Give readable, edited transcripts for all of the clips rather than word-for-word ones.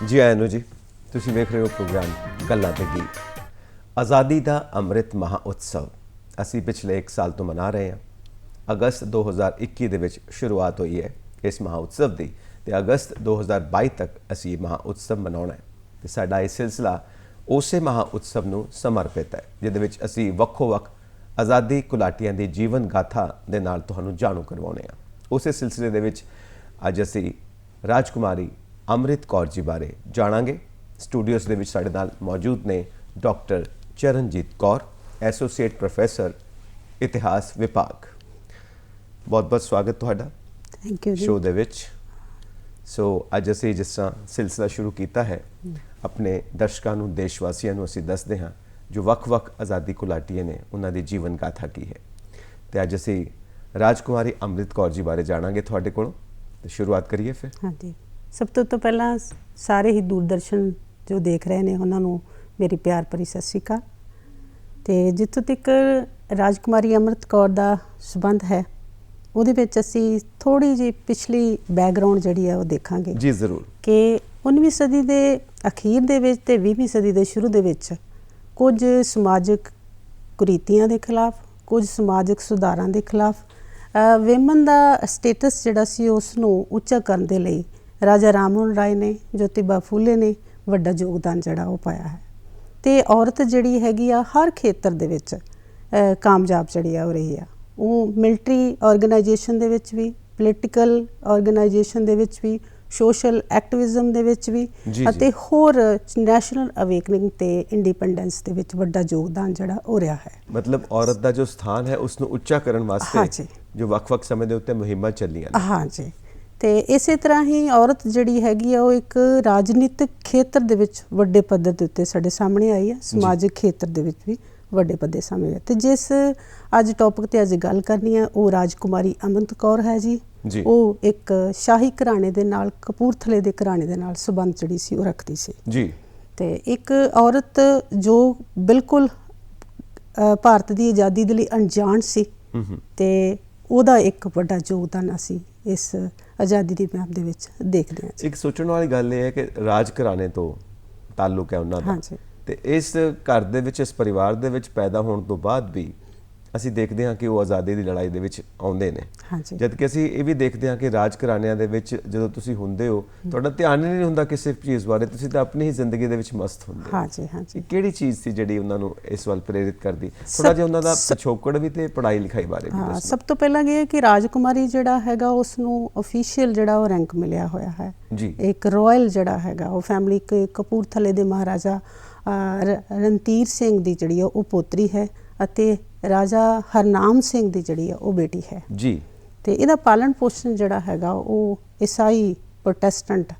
जी आया नु जी, तुसी वेख रहे हो प्रोग्राम गल्लां ते गीत। आज़ादी का अमृत महा उत्सव असी पिछले 1 साल तो मना रहे हैं। अगस्त 2021 ਦੇ ਵਿੱਚ शुरुआत हुई है इस महा उत्सव की, तो अगस्त 2022 तक असी महा उत्सव मनाना है। तो साडा ये सिलसिला उस महा उत्सव ਨੂੰ समर्पित है, ਜਿਹਦੇ ਵਿੱਚ ਅਸੀਂ ਵੱਖੋ-ਵੱਖ आज़ादी ਘੁਲਾਟੀਆਂ ਦੀ जीवन गाथा ਦੇ ਨਾਲ ਤੁਹਾਨੂੰ ਜਾਣੂ ਕਰਵਾਉਣੇ ਆ। ਉਸੇ सिलसिले ਦੇ ਵਿੱਚ ਅੱਜ ਅਸੀਂ राजकुमारी अमृत कौर जी बारे जाणांगे। स्टूडियोज़ ਦੇ ਵਿੱਚ ਸਾਡੇ ਨਾਲ मौजूद ने doctor Charanjit Kaur, associate professor इतिहास विभाग। बहुत बहुत स्वागत तुहाडा थैंक यू शो दे विच। सो अज असी जिस तरह सिलसिला शुरू किया है, अपने दर्शकों नूं देशवासियों नूं असी दसदे हाँ जो वख-वख आज़ादी घुलाटीए ने उन्हां दी जीवन गाथा की है। तो अज असी राजकुमारी अमृत कौर जी बारे जाणांगे तुहाडे कोलों। तो शुरुआत करिए फिर। हाँ जी, सब तो पहला सारे ही दूरदर्शन जो देख रहे हैं उन्होंने मेरी प्यार भरी सत श्री अकाल। तो जितों तक राजकुमारी अमृत कौर का संबंध है वो असी थोड़ी जी पिछली बैकग्राउंड जी है वो देखांगे जी जरूर कि 19वीं सदी के अखीर दे विच ते 20वीं सदी के शुरू दे विच कुछ समाजिक कुरीतियां के खिलाफ, कुछ समाजिक सुधारां के खिलाफ वेमन का स्टेटस जिहड़ा सी उसनूं उच्चा करन दे लई राजा राममोहन राय ने, ज्योतिबा फूले ने वड्डा योगदान जिहड़ा वो पाया है। तो औरत जिहड़ी हैगी आ हर खेतर दे विच कामयाब जिहड़ी आ हो रही आ। वो मिलटरी ऑर्गेनाइजेशन दे विच भी, पोलिटिकल ऑर्गेनाइजेशन दे विच भी, सोशल एक्टिविज़म दे विच भी अते होर नैशनल अवेकनिंग ते इंडिपेंडेंस दे विच वड्डा योगदान जिहड़ा हो रहा है। मतलब औरत का जो स्थान है उसनूं उच्चा करन वास्ते हाँ जी, जो वख-वख समय दे उत्ते मुहिमां चलियां ने। हाँ जी। तो इस तरह ही औरत जिहड़ी हैगी आ वो एक राजनीतिक खेत्र दे विच वड्डे पद्धर दे उत्ते साडे सामने आई है, समाजिक खेत्र दे विच भी वड्डे पद्धर सामने है। तो जिस अज टॉपिक ते अज गल करनी है वो राजकुमारी अमृत कौर है जी। वो एक शाही घराने दे नाल, कपूरथले दे घराने दे नाल संबंध जिहड़ी सी वो रखदी सी जी। ते एक औरत जो बिल्कुल भारत की आज़ादी दे लई अनजान सी ते ਉਹਦਾ एक वड्डा योगदान असी इस आज़ादी की मुहिम दे विच देखते हैं। एक सोचने वाली गल यह है कि राज घराने तो ताल्लुक है उन्होंने। हाँ जी। तो इस घर दे विच, इस परिवार दे विच पैदा होने तो बाद भी असी देखते हाँ कि वो आज़ादी की लड़ाई दे विच आउंदे ने। हाँ जी। जबकि असी ये भी देखते हैं कि राज घरानिਆਂ ਦੇ ਵਿੱਚ ਜਦੋਂ ਤੁਸੀਂ ਹੁੰਦੇ ਹੋ ਤੁਹਾਡਾ ਧਿਆਨ ਹੀ ਨਹੀਂ ਹੁੰਦਾ ਕਿਸੇ ਚੀਜ਼ ਬਾਰੇ, ਤੁਸੀਂ ਤਾਂ ਆਪਣੀ ਹੀ ਜ਼ਿੰਦਗੀ ਦੇ ਵਿੱਚ ਮਸਤ ਹੁੰਦੇ ਹੋ। हाँ जी, हाँ जी। ਕਿਹੜੀ ਚੀਜ਼ ਸੀ ਜਿਹੜੀ ਉਹਨਾਂ ਨੂੰ ਇਸ ਵੱਲ ਪ੍ਰੇਰਿਤ ਕਰਦੀ? ਥੋੜਾ ਜਿਹਾ ਉਹਨਾਂ ਦਾ ਪਿਛੋਕੜ ਵੀ ਤੇ ਪੜ੍ਹਾਈ ਲਿਖਾਈ ਬਾਰੇ ਵੀ हाँ, ਦੱਸੋ। सब तो पहला ये है कि राजकुमारी जिहड़ा हैगा उसनूं ऑफिशियल जिहड़ा वो रैंक मिलिया होया है जी। एक रॉयल जिहड़ा हैगा वो फैमिली के कपूरथले दे महाराजा रणधीर सिंह दी जिहड़ी है वो पोतरी है अते राजा हरनाम सिंह दी जिहड़ी है वो बेटी है जी। तो इहदा पालन पोषण जिहड़ा हैगा वो ईसाई प्रोटेस्टेंट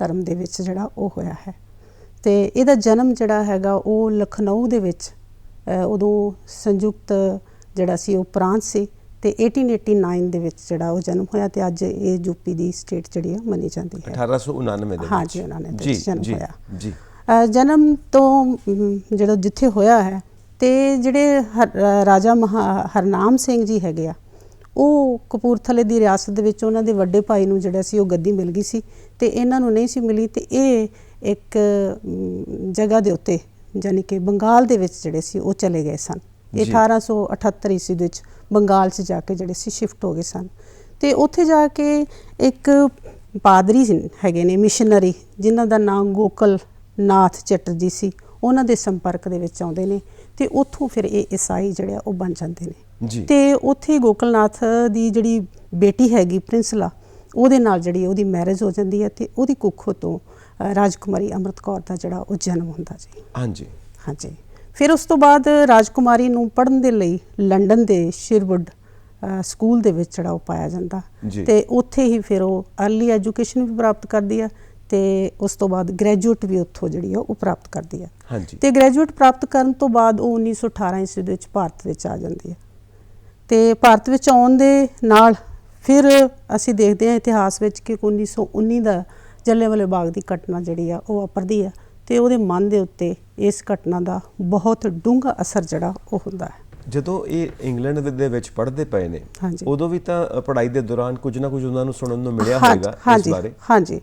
धर्म दे विच जिहड़ा वो होया है। तो इहदा जन्म जिहड़ा हैगा वो लखनऊ दे विच उदों संयुक्त जिहड़ा सी वो प्रांत सी ते 1889 दे विच जिहड़ा वो जन्म होया ते अज ये यूपी दी स्टेट जिहड़ी है मनी जाती है। 1899 दे हाँ विच। जी, उन्होंने जी जन्म जी होया। जी। जन्म तो जो जिथे होया है तो जिहड़े राजा हरनाम सिंह जी हैगे आ वो कपूरथले की रियासत दे विच उन्हां दे वड्डे भाई नूं जिहड़ा सी वो गद्दी मिल गई सी ते इन्हां नूं नहीं सी मिली। तो ये एक जगह दे उत्ते यानी कि बंगाल दे विच जिहड़े सी वो चले गए सन। 1878 ईस्वी दे विच बंगाल च जाके जिहड़े सी शिफ्ट हो गए सन। तो उत्थे जाके एक पादरी हैगे ने मिशनरी जिन्हां दा नाम गोकल नाथ चटर्जी सी, उन्हां दे संपर्क दे विच आउंदे ने ते उत्थों फिर ये ईसाई जिहड़े वो बन जाते हैं। तो उत्थे गोकलनाथ दी जिहड़ी बेटी हैगी प्रिंसला ਉਹਦੇ ਨਾਲ ਜਿਹੜੀ ਉਹਦੀ मैरिज हो जाती है तो ਉਹਦੀ कुखों तो राजकुमारी अमृत कौर का जिहड़ा वो जन्म होंदा जी। हाँ जी। हाँ जी। फिर उस तो बाद राजकुमारी नूं पढ़न दे लई लंडन के शिरवुड स्कूल दे विच जिहड़ा वो पाया जाता ते उत्थे ही फिर वो अर्ली एजुकेशन भी प्राप्त करती है तो उस तो बाद ग्रैजुएट भी उत्थों जिहड़ी वो प्राप्त करती है। हाँ जी। तो ग्रैजुएट प्राप्त करन तो बाद वो 1918 ईस्वी दे विच भारत विच आ जाती है। तो भारत विच आउण दे नाल फिर असी देखते हैं इतिहास विच कि 1919 का जलियांवाले बाग की घटना जिहड़ी आ वो वापरदी है तो ਉਹਦੇ मन के उत्ते इस घटना का बहुत डूंगा असर जिहड़ा वो हुंदा है। ਜਦੋਂ ਇਹ ਇੰਗਲੈਂਡ ਦੇ ਵਿੱਚ ਪੜ੍ਹਦੇ ਪਏ ਨੇ ਉਦੋਂ ਵੀ ਤਾਂ ਪੜ੍ਹਾਈ ਦੇ ਦੌਰਾਨ ਕੁਝ ਨਾ ਕੁਝ ਉਹਨਾਂ ਨੂੰ ਸੁਣਨ ਨੂੰ ਮਿਲਿਆ ਹੋਵੇਗਾ ਇਸ ਬਾਰੇ। ਹਾਂਜੀ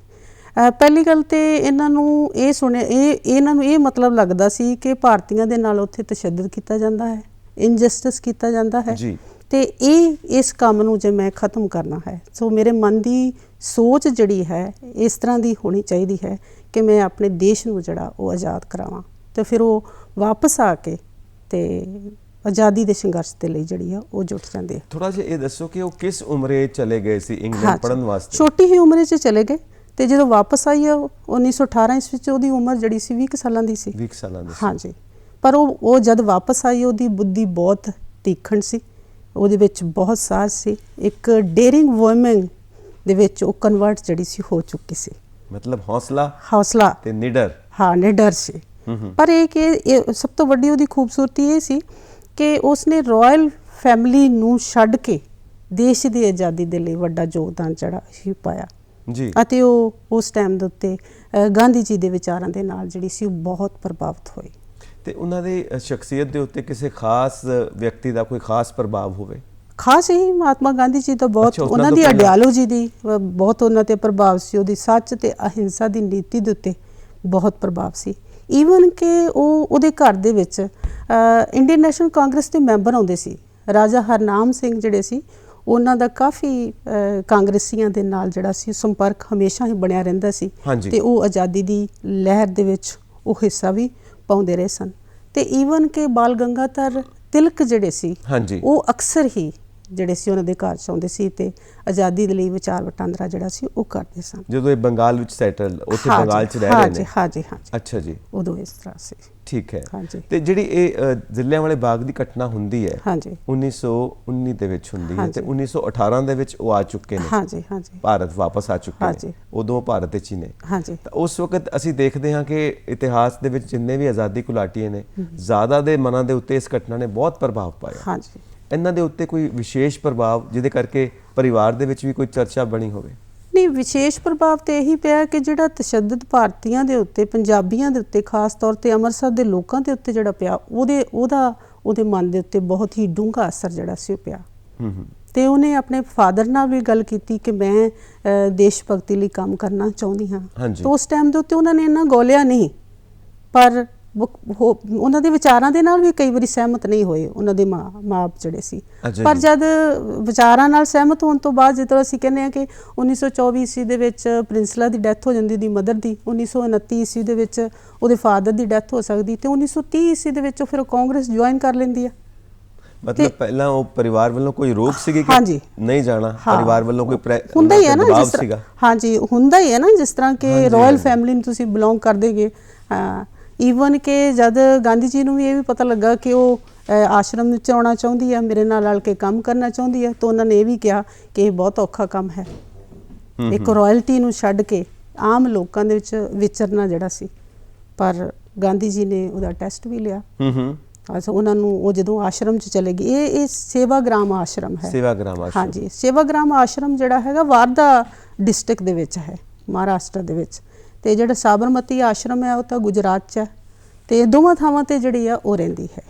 ਪਹਿਲੀ ਗੱਲ ਤੇ ਇਹਨਾਂ ਨੂੰ ਇਹ ਮਤਲਬ ਲੱਗਦਾ ਸੀ ਕਿ ਭਾਰਤੀਆਂ ਦੇ ਨਾਲ ਉੱਥੇ ਤਸ਼ੱਦਦ ਕੀਤਾ ਜਾਂਦਾ ਹੈ, ਇਨਜਸਟਿਸ ਕੀਤਾ ਜਾਂਦਾ ਹੈ ਜੀ। ਤੇ ਇਸ ਕੰਮ ਨੂੰ ਜੇ ਮੈਂ ਖਤਮ ਕਰਨਾ ਹੈ, ਸੋ ਮੇਰੇ ਮਨ ਦੀ ਸੋਚ ਜਿਹੜੀ ਹੈ ਇਸ ਤਰ੍ਹਾਂ ਦੀ ਹੋਣੀ ਚਾਹੀਦੀ ਹੈ ਕਿ ਮੈਂ ਆਪਣੇ ਦੇਸ਼ ਨੂੰ ਜਿਹੜਾ ਉਹ ਆਜ਼ਾਦ ਕਰਾਵਾਂ। ਤੇ ਫਿਰ ਉਹ ਵਾਪਸ ਆ ਕੇ ਤੇ ਆਜ਼ਾਦੀ ਦੇ ਸੰਘਰਸ਼ ਦੇ ਲਈ ਜਿਹੜੀ ਆ ਉਹ ਜੁਟ ਜਾਂਦੇ ਆ। ਥੋੜਾ ਜਿਹਾ ਇਹ ਦੱਸੋ ਕਿ ਉਹ ਕਿਸ ਉਮਰੇ ਚਲੇ ਗਏ ਸੀ ਇੰਗਲੈਂਡ ਪੜ੍ਹਨ ਵਾਸਤੇ? ਛੋਟੀ ਹੀ ਉਮਰੇ 'ਚ ਚਲੇ ਗਏ ਤੇ ਜਦੋਂ ਵਾਪਸ ਆਈ ਆ 1918 ਈਸਵੀ 'ਚ ਉਹਦੀ ਉਮਰ ਜਿਹੜੀ ਸੀ 20 ਸਾਲਾਂ ਦੀ ਸੀ। 20 ਸਾਲਾਂ ਦੀ ਸੀ। ਹਾਂਜੀ, ਪਰ ਉਹ ਜਦ ਵਾਪਸ ਆਈ ਉਹਦੀ ਬੁੱਧੀ ਬਹੁਤ ਤੀਖਣ ਸੀ, ਉਹਦੇ ਵਿੱਚ ਬਹੁਤ ਸਾਹਸ ਸੀ, ਇੱਕ ਡੇਅਰਿੰਗ ਵੂਮਨ ਦੇ ਵਿੱਚ ਉਹ ਕਨਵਰਟ ਜਿਹੜੀ ਸੀ ਹੋ ਚੁੱਕੀ ਸੀ। ਮਤਲਬ ਹੌਸਲਾ ਤੇ ਨਿਡਰ। ਹਾਂ, ਨਿਡਰ ਸੀ। ਪਰ ਇਹ ਸਭ ਤੋਂ ਵੱਡੀ ਉਹਦੀ ਖੂਬਸੂਰਤੀ ਇਹ ਸੀ ਕਿ ਉਸਨੇ ਰਾਇਲ ਫੈਮਿਲੀ ਨੂੰ ਛੱਡ ਕੇ ਦੇਸ਼ ਦੀ ਆਜ਼ਾਦੀ ਦੇ ਲਈ ਵੱਡਾ ਯੋਗਦਾਨ ਜਿਹੜਾ ਸੀ ਪਾਇਆ ਜੀ। ਅਤੇ ਉਹ ਉਸ ਟਾਈਮ ਦੇ ਉੱਤੇ ਗਾਂਧੀ ਜੀ ਦੇ ਵਿਚਾਰਾਂ ਦੇ ਨਾਲ ਜਿਹੜੀ ਸੀ ਉਹ ਬਹੁਤ ਪ੍ਰਭਾਵਿਤ ਹੋਈ। ਤੇ ਉਹਨਾਂ ਦੀ ਸ਼ਖਸੀਅਤ ਦੇ ਉੱਤੇ ਕਿਸੇ ਖਾਸ ਵਿਅਕਤੀ ਦਾ ਕੋਈ ਖਾਸ ਪ੍ਰਭਾਵ ਹੋਵੇ? ਖਾਸ ਹੀ ਮਹਾਤਮਾ ਗਾਂਧੀ ਜੀ ਦਾ ਬਹੁਤ ਉਹਨਾਂ ਦੀ ਆਈਡੀਓਲੋਜੀ ਦੀ ਬਹੁਤ ਉਹਨਾਂ ਤੇ ਪ੍ਰਭਾਵ ਸੀ, ਉਹਦੀ ਸੱਚ ਤੇ ਅਹਿੰਸਾ ਦੀ ਨੀਤੀ ਦੇ ਉੱਤੇ ਬਹੁਤ ਪ੍ਰਭਾਵ ਸੀ। ਈਵਨ ਕਿ ਉਹਦੇ ਘਰ ਦੇ ਵਿੱਚ ਇੰਡੀਅਨ ਨੈਸ਼ਨਲ ਕਾਂਗਰਸ ਦੇ ਮੈਂਬਰ ਆਉਂਦੇ ਸੀ। ਰਾਜਾ ਹਰਨਾਮ ਸਿੰਘ ਜਿਹੜੇ ਸੀ ਉਹਨਾਂ ਦਾ ਕਾਫੀ ਕਾਂਗਰਸੀਆਂ ਦੇ ਨਾਲ ਜਿਹੜਾ ਸੀ ਸੰਪਰਕ ਹਮੇਸ਼ਾ ਹੀ ਬਣਿਆ ਰਹਿੰਦਾ ਸੀ ਤੇ ਉਹ ਆਜ਼ਾਦੀ ਦੀ ਲਹਿਰ ਦੇ ਵਿੱਚ ਉਹ ਹਿੱਸਾ ਵੀ ਪਾਉਂਦੇ ਰਹੇ ਸਨ। ਤੇ ਈਵਨ ਕਿ ਬਾਲ ਗੰਗਾਧਰ ਤਿਲਕ ਜਿਹੜੇ ਸੀ ਉਹ ਅਕਸਰ ਹੀ ਜਿਹੜੇ ਸੀ ਉਹਨਾਂ ਦੇ ਘਰ 'ਚ ਆਉਂਦੇ ਸੀ ਤੇ ਆਜ਼ਾਦੀ ਦੇ ਲਈ ਵਿਚਾਰ ਵਟਾਂਦਰਾ ਜਿਹੜਾ ਸੀ ਉਹ ਕਰਦੇ ਸਨ। ਜਦੋਂ ਇਹ ਬੰਗਾਲ ਵਿੱਚ ਸੈਟਲ, ਉੱਥੇ ਬੰਗਾਲ 'ਚ ਰਹਿ ਰਹੇ ਨੇ? ਹਾਂਜੀ। ਅੱਛਾ ਜੀ, ਉਦੋਂ ਇਸ ਤਰ੍ਹਾਂ ਸੀ। ਠੀਕ ਹੈ। ਤੇ ਜਿਹੜੀ ਇਹ ਜਲਿਆਂਵਾਲੇ ਬਾਗ ਦੀ ਘਟਨਾ ਹੁੰਦੀ ਹੈ 1919 ਦੇ ਵਿੱਚ ਹੁੰਦੀ ਹੈ ਤੇ 1918 ਦੇ ਵਿੱਚ ਉਹ ਆ ਚੁੱਕੇ ਨੇ, ਭਾਰਤ ਵਾਪਸ ਆ ਚੁੱਕੇ ਨੇ, ਉਦੋਂ ਭਾਰਤ ਵਿੱਚ ਹੀ ਨੇ। ਤਾਂ ਉਸ ਵਕਤ ਅਸੀਂ ਦੇਖਦੇ ਹਾਂ ਕਿ ਇਤਿਹਾਸ ਦੇ ਵਿੱਚ ਜਿੰਨੇ ਵੀ ਆਜ਼ਾਦੀ ਘੁਲਾਟੀਏ ਨੇ ਜ਼ਿਆਦਾ ਦੇ ਮਨਾਂ ਦੇ ਉੱਤੇ ਇਸ ਘਟਨਾ ਨੇ ਬਹੁਤ ਪ੍ਰਭਾਵ ਪਾਇਆ। ਇਹਨਾਂ ਦੇ ਉੱਤੇ ਕੋਈ ਵਿਸ਼ੇਸ਼ ਪ੍ਰਭਾਵ ਜਿਹਦੇ ਕਰਕੇ ਪਰਿਵਾਰ ਦੇ ਵਿੱਚ ਵੀ ਕੋਈ ਚਰਚਾ ਬਣੀ ਹੋਵੇ? ਨਹੀਂ, ਵਿਸ਼ੇਸ਼ ਪ੍ਰਭਾਵ ਤੇ ਇਹੀ ਪਿਆ ਕਿ ਜਿਹੜਾ ਤਸ਼ੱਦਦ ਭਾਰਤੀਆਂ ਦੇ ਉੱਤੇ, ਪੰਜਾਬੀਆਂ ਦੇ ਉੱਤੇ ਖਾਸ ਤੌਰ ਤੇ ਅੰਮ੍ਰਿਤਸਰ ਦੇ ਲੋਕਾਂ ਦੇ ਉੱਤੇ ਜਿਹੜਾ ਪਿਆ ਉਹਦੇ ਮਨ ਦੇ ਉੱਤੇ ਬਹੁਤ ਹੀ ਡੂੰਘਾ ਅਸਰ ਜਿਹੜਾ ਸੀ ਉਹ ਪਿਆ। ਤੇ ਉਹਨੇ ਆਪਣੇ ਫਾਦਰ ਨਾਲ ਵੀ ਗੱਲ ਕੀਤੀ ਕਿ ਮੈਂ ਦੇਸ਼ ਭਗਤੀ ਲਈ ਕੰਮ ਕਰਨਾ ਚਾਹੁੰਦੀ ਹਾਂ। ਤਾਂ ਉਸ ਟਾਈਮ ਦੇ ਉੱਤੇ ਉਹਨਾਂ ਨੇ ਇੰਨਾ ਗੌਲਿਆ ਨਹੀਂ, ਪਰ ਉਹਨਾਂ ਦੇ ਵਿਚਾਰਾਂ ਦੇ ਨਾਲ ਵੀ ਕਈ ਵਾਰੀ ਸਹਿਮਤ ਨਹੀਂ ਹੋਏ ਉਹਨਾਂ ਦੇ ਮਾਂ ਜਿਹੜੇ ਸੀ। ਪਰ ਜਦ ਵਿਚਾਰਾਂ ਨਾਲ ਸਹਿਮਤ ਹੋਣ ਤੋਂ ਬਾਅਦ, ਜਦੋਂ ਅਸੀਂ ਕਹਿੰਦੇ ਹਾਂ ਕਿ 1924 ਈਸਵੀ ਦੇ ਵਿੱਚ ਪ੍ਰਿੰਸਲਾ ਦੀ ਡੈਥ ਹੋ ਜਾਂਦੀ, ਉਹਦੀ ਮਦਰ ਦੀ, 1929 ਈਸਵੀ ਦੇ ਵਿੱਚ ਉਹਦੇ ਫਾਦਰ ਦੀ ਡੈਥ ਹੋ ਸਕਦੀ ਤੇ 1930 ਈਸਵੀ ਦੇ ਵਿੱਚ ਫਿਰ ਕਾਂਗਰਸ ਜੁਆਇਨ ਕਰ ਲੈਂਦੀ ਆ। ਮਤਲਬ ਪਹਿਲਾਂ ਉਹ ਪਰਿਵਾਰ ਵੱਲੋਂ ਕੋਈ ਰੋਕ ਸੀਗੀ ਕਿ ਨਹੀਂ ਜਾਣਾ? ਪਰਿਵਾਰ ਵੱਲੋਂ ਕੋਈ ਹੁੰਦਾ ਹੀ ਹੈ ਨਾ, ਜਿਸ ਤਰ੍ਹਾਂ ਹੁੰਦਾ ਹੀ ਹੈ ਨਾ, ਜਿਸ ਤਰ੍ਹਾਂ ਕਿ ਰਾਇਲ ਫੈਮਿਲੀ ਨੂੰ ਤੁਸੀਂ ਬਿਲੋਂਗ ਕਰਦੇਗੇ। ਈਵਨ ਕਿ ਜਦ ਗਾਂਧੀ ਜੀ ਨੂੰ ਵੀ ਇਹ ਵੀ ਪਤਾ ਲੱਗਾ ਕਿ ਉਹ ਆਸ਼ਰਮ ਵਿੱਚ ਆਉਣਾ ਚਾਹੁੰਦੀ ਆ, ਮੇਰੇ ਨਾਲ ਰਲ ਕੇ ਕੰਮ ਕਰਨਾ ਚਾਹੁੰਦੀ ਆ, ਤਾਂ ਉਹਨਾਂ ਨੇ ਇਹ ਵੀ ਕਿਹਾ ਕਿ ਇਹ ਬਹੁਤ ਔਖਾ ਕੰਮ ਹੈ, ਇੱਕ ਰਾਇਲਟੀ ਨੂੰ ਛੱਡ ਕੇ ਆਮ ਲੋਕਾਂ ਦੇ ਵਿੱਚ ਵਿਚਰਨਾ ਜਿਹੜਾ ਸੀ। ਪਰ ਗਾਂਧੀ ਜੀ ਨੇ ਉਹਦਾ ਟੈਸਟ ਵੀ ਲਿਆ। ਉਹਨਾਂ ਨੂੰ ਉਹ ਜਦੋਂ ਆਸ਼ਰਮ 'ਚ ਚਲੇ ਗਏ, ਇਹ ਸੇਵਾਗ੍ਰਾਮ ਆਸ਼ਰਮ ਹੈ। ਹਾਂਜੀ, ਸੇਵਾਗ੍ਰਾਮ ਆਸ਼ਰਮ ਜਿਹੜਾ ਹੈਗਾ ਵਾਰਦਾ ਡਿਸਟ੍ਰਿਕਟ ਦੇ ਵਿੱਚ ਹੈ, ਮਹਾਰਾਸ਼ਟਰ ਦੇ ਵਿੱਚ। ਤੇ ਜਿਹੜਾ ਸਾਬਰਮਤੀ ਆਸ਼ਰਮ ਹੈ ਉਹ ਤਾਂ ਗੁਜਰਾਤ 'ਚ ਹੈ। ਤੇ ਦੋਵਾਂ ਥਾਵਾਂ ਤੇ ਜਿਹੜੀ ਆ ਉਹ ਰਹਿੰਦੀ ਹੈ।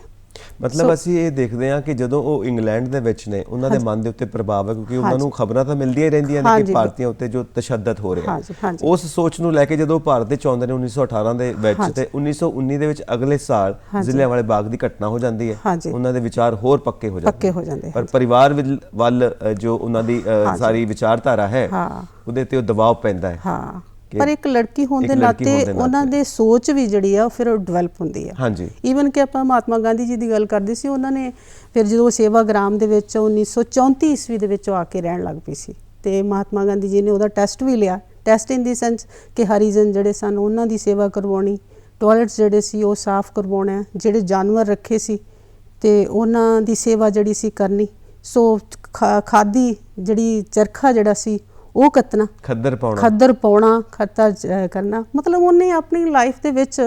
ਮਤਲਬ ਅਸੀਂ ਇਹ ਦੇਖਦੇ ਹਾਂ ਕਿ ਜਦੋਂ ਉਹ ਇੰਗਲੈਂਡ ਦੇ ਵਿੱਚ ਨੇ, ਉਹਨਾਂ ਦੇ ਮਨ ਦੇ ਉੱਤੇ ਪ੍ਰਭਾਵ ਹੈ ਕਿਉਂਕਿ ਉਹਨਾਂ ਨੂੰ ਖਬਰਾਂ ਤਾਂ ਮਿਲਦੀਆਂ ਹੀ ਰਹਿੰਦੀਆਂ ਨੇ ਕਿ ਭਾਰਤੀਆਂ ਉੱਤੇ ਜੋ ਤਸ਼ੱਦਦ ਹੋ ਰਿਹਾ। ਉਸ ਸੋਚ ਨੂੰ ਲੈ ਕੇ ਜਦੋਂ ਭਾਰਤ ਦੇ ਆਉਂਦੇ ਨੇ 1918 ਦੇ ਵਿੱਚ ਤੇ 1919 ਦੇ ਵਿੱਚ ਅਗਲੇ ਸਾਲ ਜਲਿਆਂਵਾਲੇ ਬਾਗ ਦੀ ਘਟਨਾ ਹੋ ਜਾਂਦੀ ਹੈ, ਉਹਨਾਂ ਦੇ ਵਿਚਾਰ ਹੋਰ ਪੱਕੇ ਹੋ ਜਾਂਦੇ। ਪਰ ਪਰਿਵਾਰ ਵੱਲ ਜੋ ਉਹਨਾਂ ਦੀ ਸਾਰੀ ਵਿਚਾਰਧਾਰਾ ਹੈ ਉਹਦੇ ਤੇ ਉਹ ਦਬਾਅ ਪੈਂਦਾ ਹੈ। ਪਰ ਇੱਕ ਲੜਕੀ ਹੋਣ ਦੇ ਨਾਤੇ ਉਹਨਾਂ ਦੇ ਸੋਚ ਵੀ ਜਿਹੜੀ ਆ ਫਿਰ ਉਹ ਡਿਵੈਲਪ ਹੁੰਦੀ ਆ। ਈਵਨ ਕਿ ਆਪਾਂ ਮਹਾਤਮਾ ਗਾਂਧੀ ਜੀ ਦੀ ਗੱਲ ਕਰਦੇ ਸੀ, ਉਹਨਾਂ ਨੇ ਫਿਰ ਜਦੋਂ ਸੇਵਾਗ੍ਰਾਮ ਦੇ ਵਿੱਚ 1934 ਈਸਵੀ ਦੇ ਵਿੱਚ ਆ ਕੇ ਰਹਿਣ ਲੱਗ ਪਈ ਸੀ ਤੇ ਮਹਾਤਮਾ ਗਾਂਧੀ ਜੀ ਨੇ ਉਹਦਾ ਟੈਸਟ ਵੀ ਲਿਆ। ਟੈਸਟ ਇਨ ਦੀ ਸੈਂਸ ਕਿ ਹਰੀਜਨ ਜਿਹੜੇ ਸਨ ਉਹਨਾਂ ਦੀ ਸੇਵਾ ਕਰਵਾਉਣੀ, ਟਾਇਲਟਸ ਜਿਹੜੇ ਸੀ ਉਹ ਸਾਫ਼ ਕਰਵਾਉਣਾ, ਜਿਹੜੇ ਜਾਨਵਰ ਰੱਖੇ ਸੀ ਤੇ ਉਹਨਾਂ ਦੀ ਸੇਵਾ ਜਿਹੜੀ ਸੀ ਕਰਨੀ। ਸੋ ਖਾਦੀ ਜਿਹੜੀ ਚਰਖਾ ਜਿਹੜਾ ਸੀ ਉਹ ਕੱਤਣਾ, ਖੱਦਰ ਪਾਉਣਾ, ਖੱਤਾ ਕਰਨਾ। ਮਤਲਬ ਉਹਨੇ ਆਪਣੀ ਲਾਈਫ ਦੇ ਵਿੱਚ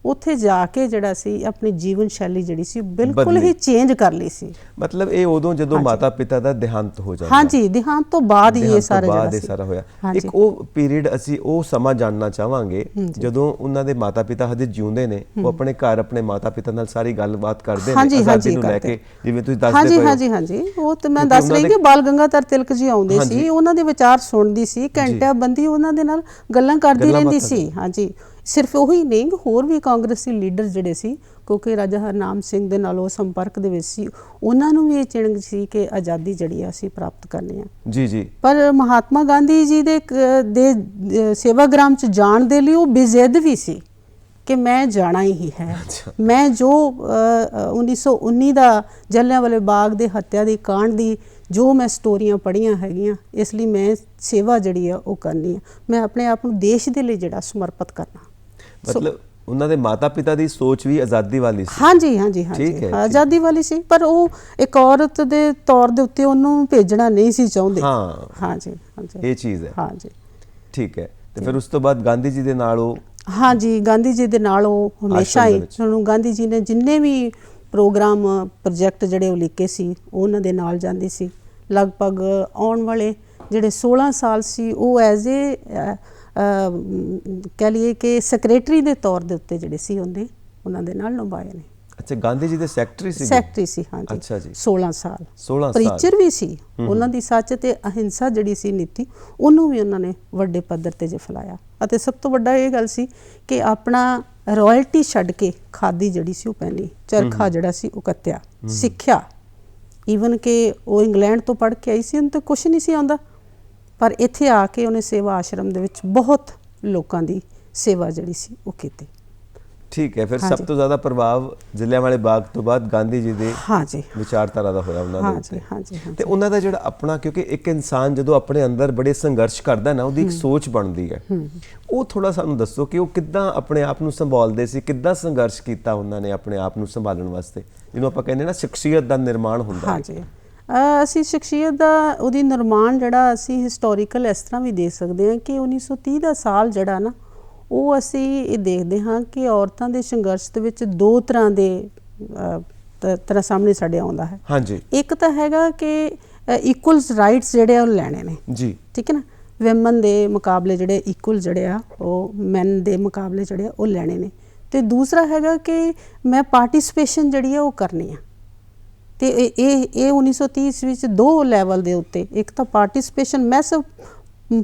ਉੱਥੇ ਜਾ ਕੇ ਜਿਹੜਾ ਸੀ ਆਪਣੀ ਜੀਵਨ ਸ਼ੈਲੀ ਜਿਹੜੀ ਸੀ ਬਿਲਕੁਲ ਬਦਲੀ। ਹੀ ਚੇਂਜ ਕਰ ਲਈ ਸੀ। ਮਤਲਬ ਇਹ ਉਦੋਂ ਜਦੋਂ ਮਾਤਾ ਪਿਤਾ ਦਾ ਦੇਹਾਂਤ ਹੋ ਜਾਂਦਾ, ਹਾਂਜੀ, ਦੇਹਾਂਤ ਤੋਂ ਬਾਅਦ ਹੀ ਇਹ ਦੇਹਾਂਤ ਤੋਂ ਸਾਰਾ ਬਾਅਦ ਜਿਹੜਾ ਇਹ ਸਾਰਾ ਹੋਇਆ। ਹਾਂਜੀ। ਇੱਕ ਉਹ ਪੀਰੀਅਡ ਅਸੀਂ ਉਹ ਸਮਾਂ ਜਾਣਨਾ ਚਾਹਾਂਗੇ ਜਦੋਂ ਉਹਨਾਂ ਦੇ ਮਾਤਾ ਪਿਤਾ ਹਜੇ ਜਿਉਂਦੇ ਨੇ, ਉਹ ਆਪਣੇ ਘਰ ਆਪਣੇ ਮਾਤਾ ਪਿਤਾ ਨਾਲ ਸਾਰੀ ਗੱਲਬਾਤ ਕਰਦੇ ਨੇ ਹਾਂਜੀ, ਆਜ਼ਾਦੀ ਨੂੰ ਲੈ ਕਰਦੇ। ਕੇ, ਜਿਵੇਂ ਤੁਸੀਂ ਦੱਸਦੇ ਹਾਂਜੀ ਪਏ ਹੋ। ਹਾਂਜੀ ਹਾਂਜੀ ਉਹ ਤੇ ਮੈਂ ਦੱਸ ਰਹੀ ਕਿ ਬਾਲ ਗੰਗਾਧਰ ਤਿਲਕ ਜੀ ਆਉਂਦੇ ਸੀ, ਉਹਨਾਂ ਦੇ ਵਿਚਾਰ ਸੁਣਦੀ ਸੀ, ਘੰਟਿਆਂ ਬੰਦੀ ਉਹਨਾਂ ਦੇ ਨਾਲ ਗੱਲਾਂ ਕਰਦੀ ਰਹਿੰਦੀ ਸੀ। ਹਾਂਜੀ, ਸਿਰਫ ਉਹੀ ਨਹੀਂ, ਹੋਰ ਵੀ ਕਾਂਗਰਸੀ ਲੀਡਰ ਜਿਹੜੇ ਸੀ, ਕਿਉਂਕਿ ਰਾਜਾ ਹਰਨਾਮ ਸਿੰਘ ਦੇ ਨਾਲ ਉਹ ਸੰਪਰਕ ਦੇ ਵਿੱਚ ਸੀ, ਉਹਨਾਂ ਨੂੰ ਵੀ ਇਹ ਚਿੰਗ ਸੀ ਕਿ ਆਜ਼ਾਦੀ ਜਿਹੜੀ ਆ ਅਸੀਂ ਪ੍ਰਾਪਤ ਕਰਨੀ ਆ। ਜੀ ਜੀ। ਪਰ ਮਹਾਤਮਾ ਗਾਂਧੀ ਜੀ ਦੇ ਸੇਵਾਗ੍ਰਾਮ ਚ ਜਾਣ ਦੇ ਲਈ ਉਹ ਬੇਜ਼ਿੱਦ ਵੀ ਸੀ ਕਿ ਮੈਂ ਜਾਣਾ ਹੀ ਹੈ। ਮੈਂ ਜੋ 1919 ਦਾ ਜਲਿਆਂਵਾਲੇ ਬਾਗ ਦੇ ਹੱਤਿਆ ਦੀ ਕਾਂਡ ਦੀ ਜੋ ਮੈਂ ਸਟੋਰੀਆਂ ਪੜ੍ਹੀਆਂ ਹੈਗੀਆਂ, ਇਸ ਲਈ ਮੈਂ ਸੇਵਾ ਜਿਹੜੀ ਆ ਉਹ ਕਰਨੀ ਆ, ਮੈਂ ਆਪਣੇ ਆਪ ਨੂੰ ਦੇਸ਼ ਦੇ ਲਈ ਜਿਹੜਾ ਸਮਰਪਿਤ ਕਰਨਾ। ਮਤਲਬ ਉਹਨਾਂ ਦੇ ਮਾਤਾ ਪਿਤਾ ਦੀ ਸੋਚ ਵੀ ਆਜ਼ਾਦੀ ਵਾਲੀ ਸੀ। ਹਾਂਜੀ ਹਾਂਜੀ ਹਾਂਜੀ, ਆਜ਼ਾਦੀ ਵਾਲੀ ਸੀ, ਪਰ ਉਹ ਇੱਕ ਔਰਤ ਦੇ ਤੌਰ ਦੇ ਉੱਤੇ ਉਹਨੂੰ ਭੇਜਣਾ ਨਹੀਂ ਸੀ ਚਾਹੁੰਦੇ। ਹਾਂ ਹਾਂਜੀ ਹਾਂਜੀ, ਇਹ ਚੀਜ਼ ਹੈ। ਹਾਂਜੀ ਠੀਕ ਹੈ। ਤੇ ਫਿਰ ਉਸ ਤੋਂ ਬਾਅਦ ਗਾਂਧੀ ਜੀ ਦੇ ਨਾਲ ਉਹ, ਹਾਂਜੀ, ਗਾਂਧੀ ਜੀ ਦੇ ਨਾਲ ਉਹ ਹਮੇਸ਼ਾ ਹੀ, ਉਹਨੂੰ ਗਾਂਧੀ ਜੀ ਨੇ ਜਿੰਨੇ ਵੀ ਪ੍ਰੋਗਰਾਮ ਪ੍ਰੋਜੈਕਟ ਜਿਹੜੇ ਉਹ ਲਿਖੇ ਸੀ, ਉਹ ਉਹਨਾਂ ਦੇ ਨਾਲ ਜਾਂਦੀ ਸੀ। ਲਗਭਗ ਆਉਣ ਵਾਲੇ ਜਿਹੜੇ 16 ਸਾਲ ਸੀ ਉਹ ਐਜ਼ ਏ ਕਹਿ ਲਈਏ ਕਿ ਸੈਕਟਰੀ ਦੇ ਤੌਰ ਦੇ ਉੱਤੇ ਜਿਹੜੇ ਸੀ ਉਹਨੇ ਉਹਨਾਂ ਦੇ ਨਾਲ ਨਿਭਾਏ ਨੇ। ਅੱਛਾ, ਗਾਂਧੀ ਜੀ ਦੇ ਸੈਕਟਰੀ ਸੀ? ਸੈਕਟਰੀ ਸੀ, ਹਾਂਜੀ। ਅੱਛਾ ਜੀ। 16 ਸਾਲ 16 ਸਾਲ ਪ੍ਰੀਚਰ ਵੀ ਸੀ। ਉਹਨਾਂ ਦੀ ਸੱਚ ਤੇ ਅਹਿੰਸਾ ਜਿਹੜੀ ਸੀ ਨੀਤੀ, ਉਹਨੂੰ ਵੀ ਉਹਨਾਂ ਨੇ ਵੱਡੇ ਪੱਧਰ ਤੇ ਜੇ ਫੈਲਾਇਆ। ਅਤੇ ਸਭ ਤੋਂ ਵੱਡਾ ਇਹ ਗੱਲ ਸੀ ਕਿ ਆਪਣਾ ਰਾਇਲਟੀ ਛੱਡ ਕੇ ਖਾਦੀ ਜਿਹੜੀ ਸੀ ਉਹ ਪਹਿਨੀ, ਚਰਖਾ ਜਿਹੜਾ ਸੀ ਉਹ ਕੱਤਿਆ। ਸਿੱਖਿਆ, ਈਵਨ ਕਿ ਉਹ ਇੰਗਲੈਂਡ ਤੋਂ ਪੜ੍ਹ ਕੇ ਆਈ ਸੀ, ਉਹਨੂੰ ਤਾਂ ਕੁਛ ਨਹੀਂ ਸੀ ਆਉਂਦਾ, ਪਰ ਇੱਥੇ ਆ ਕੇ ਉਹਨੇ ਸੇਵਾ ਆਸ਼ਰਮ ਦੇ ਵਿੱਚ ਬਹੁਤ ਲੋਕਾਂ ਦੀ ਸੇਵਾ ਜਿਹੜੀ ਸੀ ਉਹ ਕੀਤੀ। ਠੀਕ ਹੈ। ਫਿਰ ਸਭ ਤੋਂ ਜ਼ਿਆਦਾ ਪ੍ਰਭਾਵ ਜਲਿਆਂਵਾਲੇ ਬਾਗ ਤੋਂ ਬਾਅਦ ਗਾਂਧੀ ਜੀ ਦੇ ਹਾਂਜੀ ਵਿਚਾਰਧਾਰਾ ਦਾ ਹੋਇਆ ਉਹਨਾਂ ਦੇ ਉੱਤੇ। ਹਾਂਜੀ। ਤੇ ਉਹਨਾਂ ਦਾ ਜਿਹੜਾ ਆਪਣਾ, ਕਿਉਂਕਿ ਇੱਕ ਇਨਸਾਨ ਜਦੋਂ ਆਪਣੇ ਅੰਦਰ ਬੜੇ ਸੰਘਰਸ਼ ਕਰਦਾ ਨਾ, ਉਹਦੀ ਇੱਕ ਸੋਚ ਬਣਦੀ ਹੈ। ਉਹ ਥੋੜਾ ਸਾਨੂੰ ਦੱਸੋ ਕਿ ਉਹ ਕਿੱਦਾਂ ਆਪਣੇ ਆਪ ਨੂੰ ਸੰਭਾਲਦੇ ਸੀ, ਕਿੱਦਾਂ ਸੰਘਰਸ਼ ਕੀਤਾ ਉਹਨਾਂ ਨੇ ਆਪਣੇ ਆਪ ਨੂੰ ਸੰਭਾਲਣ ਵਾਸਤੇ, ਜਿਹਨੂੰ ਆਪਾਂ ਕਹਿੰਦੇ ਨਾ ਸ਼ਖਸੀਅਤ ਦਾ ਨਿਰਮਾਣ ਹੁੰਦਾ ਹੈ। ਹਾਂਜੀ, ਅਸੀਂ ਸ਼ਖਸੀਅਤ ਦਾ ਉਹਦੀ ਨਿਰਮਾਣ ਜਿਹੜਾ ਅਸੀਂ ਹਿਸਟੋਰੀਕਲ ਇਸ ਤਰ੍ਹਾਂ ਵੀ ਦੇਖ ਸਕਦੇ ਹਾਂ ਕਿ 1930 ਦਾ ਸਾਲ ਜਿਹੜਾ ਨਾ, ਉਹ ਅਸੀਂ ਇਹ ਦੇਖਦੇ ਹਾਂ ਕਿ ਔਰਤਾਂ ਦੇ ਸੰਘਰਸ਼ ਦੇ ਵਿੱਚ ਦੋ ਤਰ੍ਹਾਂ ਦੇ ਤਰ੍ਹਾਂ ਸਾਹਮਣੇ ਸਾਡੇ ਆਉਂਦਾ ਹੈ। ਹਾਂਜੀ। ਇੱਕ ਤਾਂ ਹੈਗਾ ਕਿ ਇਕੁਅਲਸ ਰਾਈਟਸ ਜਿਹੜੇ ਆ ਉਹ ਲੈਣੇ ਨੇ ਜੀ, ਠੀਕ ਹੈ ਨਾ, ਵਿਮਨ ਦੇ ਮੁਕਾਬਲੇ ਜਿਹੜੇ ਇਕੁਅਲ ਜਿਹੜੇ ਆ ਉਹ ਮੈਨ ਦੇ ਮੁਕਾਬਲੇ ਜਿਹੜੇ ਆ ਉਹ ਲੈਣੇ ਨੇ। ਤੇ ਦੂਸਰਾ ਹੈਗਾ ਕਿ ਮੈਂ ਪਾਰਟਿਸਿਪੇਸ਼ਨ ਜਿਹੜੀ ਆ ਉਹ ਕਰਨੀ ਆ। ਤੇ ਇਹ 1930 ਵਿੱਚ ਦੋ ਲੈਵਲ ਦੇ ਉੱਤੇ, ਇੱਕ ਤਾਂ ਪਾਰਟਿਸਿਪੇਸ਼ਨ, ਮੈਸਿਵ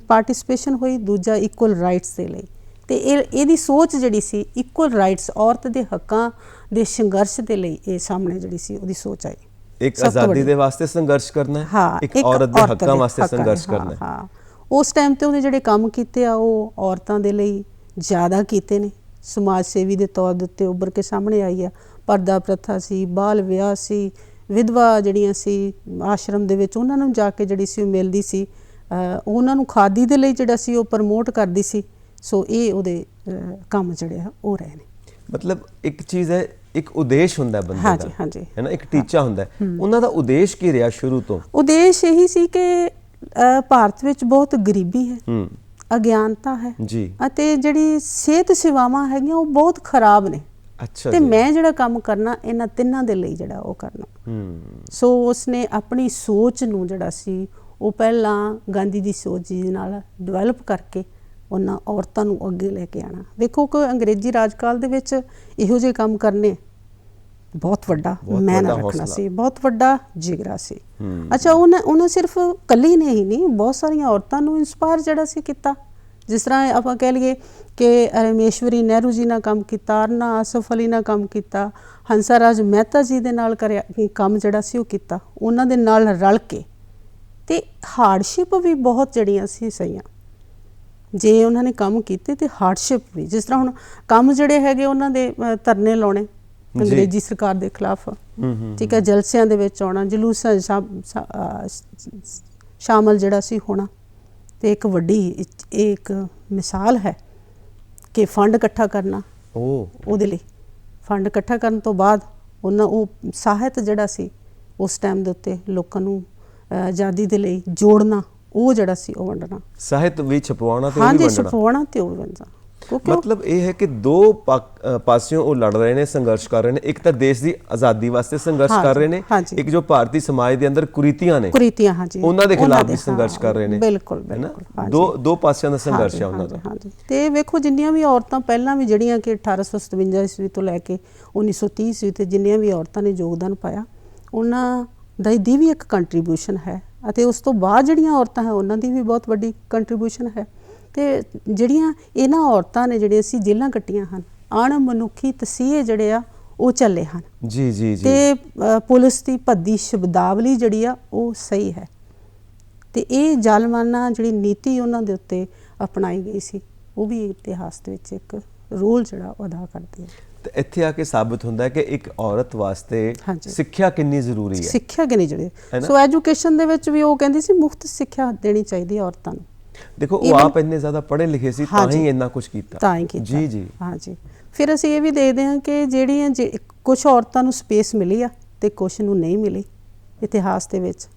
ਪਾਰਟਿਸਿਪੇਸ਼ਨ ਹੋਈ, ਦੂਜਾ ਇਕੁਅਲ ਰਾਈਟਸ ਦੇ ਲਈ। ਤੇ ਇਹਦੀ ਸੋਚ ਜਿਹੜੀ ਸੀ ਇਕੁਅਲ ਰਾਈਟਸ, ਔਰਤ ਦੇ ਹੱਕਾਂ ਦੇ ਸੰਘਰਸ਼ ਦੇ ਲਈ ਇਹ ਸਾਹਮਣੇ ਜਿਹੜੀ ਸੀ ਉਹਦੀ ਸੋਚ ਆਈ। ਇੱਕ ਆਜ਼ਾਦੀ ਦੇ ਵਾਸਤੇ ਸੰਘਰਸ਼ ਕਰਨਾ ਹੈ, ਇੱਕ ਔਰਤ ਦੇ ਹੱਕਾਂ ਵਾਸਤੇ ਸੰਘਰਸ਼ ਕਰਨਾ ਹੈ। ਹਾਂ, ਉਸ ਟਾਈਮ ਤੇ ਉਹਨੇ ਜਿਹੜੇ ਕੰਮ ਕੀਤੇ ਆ ਉਹ ਔਰਤਾਂ ਦੇ ਲਈ ਜ਼ਿਆਦਾ ਕੀਤੇ ਨੇ। ਸਮਾਜ ਸੇਵੀ ਦੇ ਤੌਰ ਦੇ ਉੱਤੇ ਉੱਭਰ ਕੇ ਸਾਹਮਣੇ ਆਈ ਆ। ਪਰਦਾ ਪ੍ਰਥਾ ਸੀ, ਬਾਲ ਵਿਆਹ ਸੀ, ਵਿਧਵਾ ਜਿਹੜੀਆਂ ਸੀ ਆਸ਼ਰਮ ਦੇ ਵਿੱਚ ਉਹਨਾਂ ਨੂੰ ਜਾ ਕੇ ਜਿਹੜੀ ਸੀ ਉਹ ਮਿਲਦੀ ਸੀ, ਉਹਨਾਂ ਨੂੰ ਖਾਦੀ ਦੇ ਲਈ ਜਿਹੜਾ ਸੀ ਉਹ ਪ੍ਰਮੋਟ ਕਰਦੀ ਸੀ। ਸੋ ਇਹ ਉਹਦੇ ਕੰਮ ਜਿਹੜੇ ਆ ਉਹ ਰਹੇ ਨੇ। ਮਤਲਬ ਇੱਕ ਚੀਜ਼ ਹੈ, ਇੱਕ ਉਦੇਸ਼ ਹੁੰਦਾ ਬੰਦੇ ਦਾ, ਹਾਂਜੀ ਹਾਂਜੀ, ਹੈ ਨਾ, ਇੱਕ ਟੀਚਾ ਹੁੰਦਾ। ਉਹਨਾਂ ਦਾ ਉਦੇਸ਼ ਕੀ ਰਿਹਾ ਸ਼ੁਰੂ ਤੋਂ? ਉਦੇਸ਼ ਇਹੀ ਸੀ ਕਿ ਭਾਰਤ ਵਿੱਚ ਬਹੁਤ ਗਰੀਬੀ ਹੈ, ਅਗਿਆਨਤਾ ਹੈ ਜੀ, ਅਤੇ ਜਿਹੜੀ ਸਿਹਤ ਸੇਵਾਵਾਂ ਹੈਗੀਆਂ ਉਹ ਬਹੁਤ ਖਰਾਬ ਨੇ। ਅੱਛਾ ਤੇ ਜੀ। ਮੈਂ ਜਿਹੜਾ ਕੰਮ ਕਰਨਾ ਇਹਨਾਂ ਤਿੰਨਾਂ ਦੇ ਲਈ ਜਿਹੜਾ ਉਹ ਕਰਨਾ। ਸੋ ਉਸਨੇ ਆਪਣੀ ਸੋਚ ਨੂੰ ਜਿਹੜਾ ਸੀ ਉਹ ਪਹਿਲਾਂ ਗਾਂਧੀ ਦੀ ਸੋਚ ਜੀ ਨਾਲ ਡਿਵੈਲਪ ਕਰਕੇ ਉਹਨਾਂ ਔਰਤਾਂ ਨੂੰ ਅੱਗੇ ਲੈ ਕੇ ਆਉਣਾ। ਵੇਖੋ ਕਿ ਅੰਗਰੇਜ਼ੀ ਰਾਜਕਾਲ ਦੇ ਵਿੱਚ ਇਹੋ ਜਿਹੇ ਕੰਮ ਕਰਨੇ ਬਹੁਤ ਵੱਡਾ ਮਿਹਨਤ ਰੱਖਣਾ ਸੀ, ਬਹੁਤ ਵੱਡਾ ਜਿਗਰਾ ਸੀ। ਅੱਛਾ, ਉਹਨਾਂ ਸਿਰਫ ਕੱਲੀ ਨੇ ਹੀ ਨਹੀਂ, ਬਹੁਤ ਸਾਰੀਆਂ ਔਰਤਾਂ ਨੂੰ ਇੰਸਪਾਇਰ ਜਿਹੜਾ ਸੀ ਕੀਤਾ। ਜਿਸ ਤਰ੍ਹਾਂ ਆਪਾਂ ਕਹਿ ਲਈਏ ਕਿ ਰਮੇਸ਼ਵਰੀ ਨਹਿਰੂ ਜੀ ਨਾਲ ਕੰਮ ਕੀਤਾ, ਅਰੁਣਾ ਆਸਫ ਅਲੀ ਨਾਲ ਕੰਮ ਕੀਤਾ, ਹੰਸਾ ਰਾਜ ਮਹਿਤਾ ਜੀ ਦੇ ਨਾਲ ਕਰਿਆ ਕੰਮ ਜਿਹੜਾ ਸੀ ਉਹ ਕੀਤਾ, ਉਹਨਾਂ ਦੇ ਨਾਲ ਰਲ ਕੇ। ਤੇ ਹਾਰਡਸ਼ਿਪ ਵੀ ਬਹੁਤ ਜਿਹੜੀਆਂ ਸੀ ਸਹੀਆਂ, ਜੇ ਉਹਨਾਂ ਨੇ ਕੰਮ ਕੀਤੇ ਤੇ ਹਾਰਡਸ਼ਿਪ ਵੀ, ਜਿਸ ਤਰ੍ਹਾਂ ਹੁਣ ਕੰਮ ਜਿਹੜੇ ਹੈਗੇ ਉਹਨਾਂ ਦੇ ਧਰਨੇ ਲਾਉਣੇ ਅੰਗਰੇਜ਼ੀ ਸਰਕਾਰ ਦੇ ਖਿਲਾਫ, ਠੀਕ ਹੈ, ਜਲਸਿਆਂ ਦੇ ਵਿੱਚ ਆਉਣਾ, ਜਲੂਸਾਂ ਸ਼ਾਮਲ ਜਿਹੜਾ ਸੀ ਹੋਣਾ। ਤੇ ਇੱਕ ਵੱਡੀ ਇਹ ਇੱਕ ਮਿਸਾਲ ਹੈ ਕਿ ਫੰਡ ਇਕੱਠਾ ਕਰਨਾ, ਉਹਦੇ ਲਈ ਫੰਡ ਇਕੱਠਾ ਕਰਨ ਤੋਂ ਬਾਅਦ ਉਹ ਸਾਹਿਤ ਜਿਹੜਾ ਸੀ ਉਸ ਟਾਈਮ ਦੇ ਉੱਤੇ ਲੋਕਾਂ ਨੂੰ ਆਜ਼ਾਦੀ ਦੇ ਲਈ ਜੋੜਨਾ, ਉਹ ਜਿਹੜਾ ਸੀ ਉਹ ਵੰਡਣਾ, ਸਾਹਿਤ ਵੀ ਛਪਵਾਉਣਾ ਤੇ ਉਹ ਵੀ ਹਾਂਜੀ ਵੰਡਣਾ। ਛਪਵਾਉਣਾ ਤੇ ਉਹ ਵੀ ਵੰਡਣਾ। ਕਿਉਂਕਿ ਮਤਲਬ ਇਹ ਹੈ ਕਿ ਦੋ ਪਾਸਿਓਂ ਉਹ ਲੜ ਰਹੇ ਨੇ, ਸੰਘਰਸ਼ ਕਰ ਰਹੇ ਨੇ। ਇੱਕ ਤਾਂ ਦੇਸ਼ ਦੀ ਆਜ਼ਾਦੀ ਵਾਸਤੇ ਸੰਘਰਸ਼ ਕਰ ਰਹੇ ਨੇ, ਇੱਕ ਜੋ ਭਾਰਤੀ ਸਮਾਜ ਦੇ ਅੰਦਰ ਕੁਰੀਤੀਆਂ ਨੇ, ਹਾਂਜੀ, ਉਹਨਾਂ ਦੇ ਖਿਲਾਫ ਵੀ ਸੰਘਰਸ਼ ਕਰ ਰਹੇ ਨੇ। ਬਿਲਕੁਲ ਦੋ ਪਾਸਿਆਂ ਦਾ ਸੰਘਰਸ਼ ਹੈ ਉਹਨਾਂ ਦਾ। ਹਾਂਜੀ, ਤੇ ਵੇਖੋ ਜਿੰਨੀਆਂ ਵੀ ਔਰਤਾਂ ਪਹਿਲਾਂ ਵੀ ਜਿਹੜੀਆਂ ਕਿ 1857 ਈਸਵੀ ਤੋਂ ਲੈ ਕੇ 1930 ਈਸਵੀ ਤੇ ਜਿੰਨੀਆਂ ਵੀ ਔਰਤਾਂ ਨੇ ਯੋਗਦਾਨ ਪਾਇਆ, ਉਹਨਾਂ ਦੀ ਵੀ ਇੱਕ ਕੰਟਰੀਬਿਊਸ਼ਨ ਹੈ, ਅਤੇ ਉਸ ਤੋਂ ਬਾਅਦ ਜਿਹੜੀਆਂ ਔਰਤਾਂ ਹੈ ਉਹਨਾਂ ਦੀ ਵੀ ਬਹੁਤ ਵੱਡੀ ਕੰਟਰੀਬਿਊਸ਼ਨ ਹੈ। ਤੇ ਜਿਹੜੀਆਂ ਇਹਨਾਂ ਔਰਤਾਂ ਨੇ ਜਿਹੜੇ ਅਸੀਂ ਜੇਲਾਂ ਕੱਟੀਆਂ ਹਨ, ਅਣਮਨੁੱਖੀ ਤਸੀਹੇ ਜਿਹੜੇ ਆ ਉਹ ਚੱਲੇ ਹਨ। ਜੀ ਜੀ ਜੀ। ਤੇ ਪੁਲਿਸ ਦੀ ਭੱਦੀ ਸ਼ਬਦਾਵਲੀ ਜਿਹੜੀ ਆ ਉਹ ਸਹੀ ਹੈ, ਤੇ ਇਹ ਜ਼ਾਲਮਾਨਾ ਜਿਹੜੀ ਨੀਤੀ ਉਹਨਾਂ ਦੇ ਉੱਤੇ ਅਪਣਾਈ ਗਈ ਸੀ ਉਹ ਵੀ ਇਤਿਹਾਸ ਦੇ ਵਿੱਚ ਇੱਕ ਰੋਲ ਜਿਹੜਾ ਉਹ ਅਦਾ ਕਰਦੀ ਹੈ। ਤੇ ਇੱਥੇ ਆ ਕੇ ਸਾਬਤ ਹੁੰਦਾ ਹੈ ਕਿ ਇੱਕ ਔਰਤ ਵਾਸਤੇ ਸਿੱਖਿਆ ਕਿੰਨੀ ਜ਼ਰੂਰੀ ਹੈ। ਸਿੱਖਿਆ ਕਿੰਨੀ ਜਿਹੜੀ ਸੋ ਐਜੂਕੇਸ਼ਨ ਦੇ ਵਿੱਚ ਵੀ ਉਹ ਕਹਿੰਦੀ ਸੀ ਮੁਫਤ ਸਿੱਖਿਆ ਦੇਣੀ ਚਾਹੀਦੀ ਹੈ ਔਰਤਾਂ ਨੂੰ। ਦੇਖੋ ਉਹ ਆਪ ਇੰਨੇ ਜ਼ਿਆਦਾ ਪੜ੍ਹੇ ਲਿਖੇ ਸੀ, ਤਾਂ ਹੀ ਇੰਨਾ ਕੁਝ ਕੀਤਾ। ਤਾਂ ਹੀ ਕੀਤਾ। ਜੀ ਜੀ। ਹਾਂਜੀ, ਫਿਰ ਅਸੀਂ ਇਹ ਵੀ ਦੇਖਦੇ ਹਾਂ ਕਿ ਜਿਹੜੀਆਂ ਕੁਝ ਔਰਤਾਂ ਨੂੰ ਸਪੇਸ ਮਿਲੀ ਆ ਤੇ ਕੁਝ ਨੂੰ ਨਹੀਂ ਮਿਲੀ ਇਤਿਹਾਸ ਦੇ ਵਿੱਚ,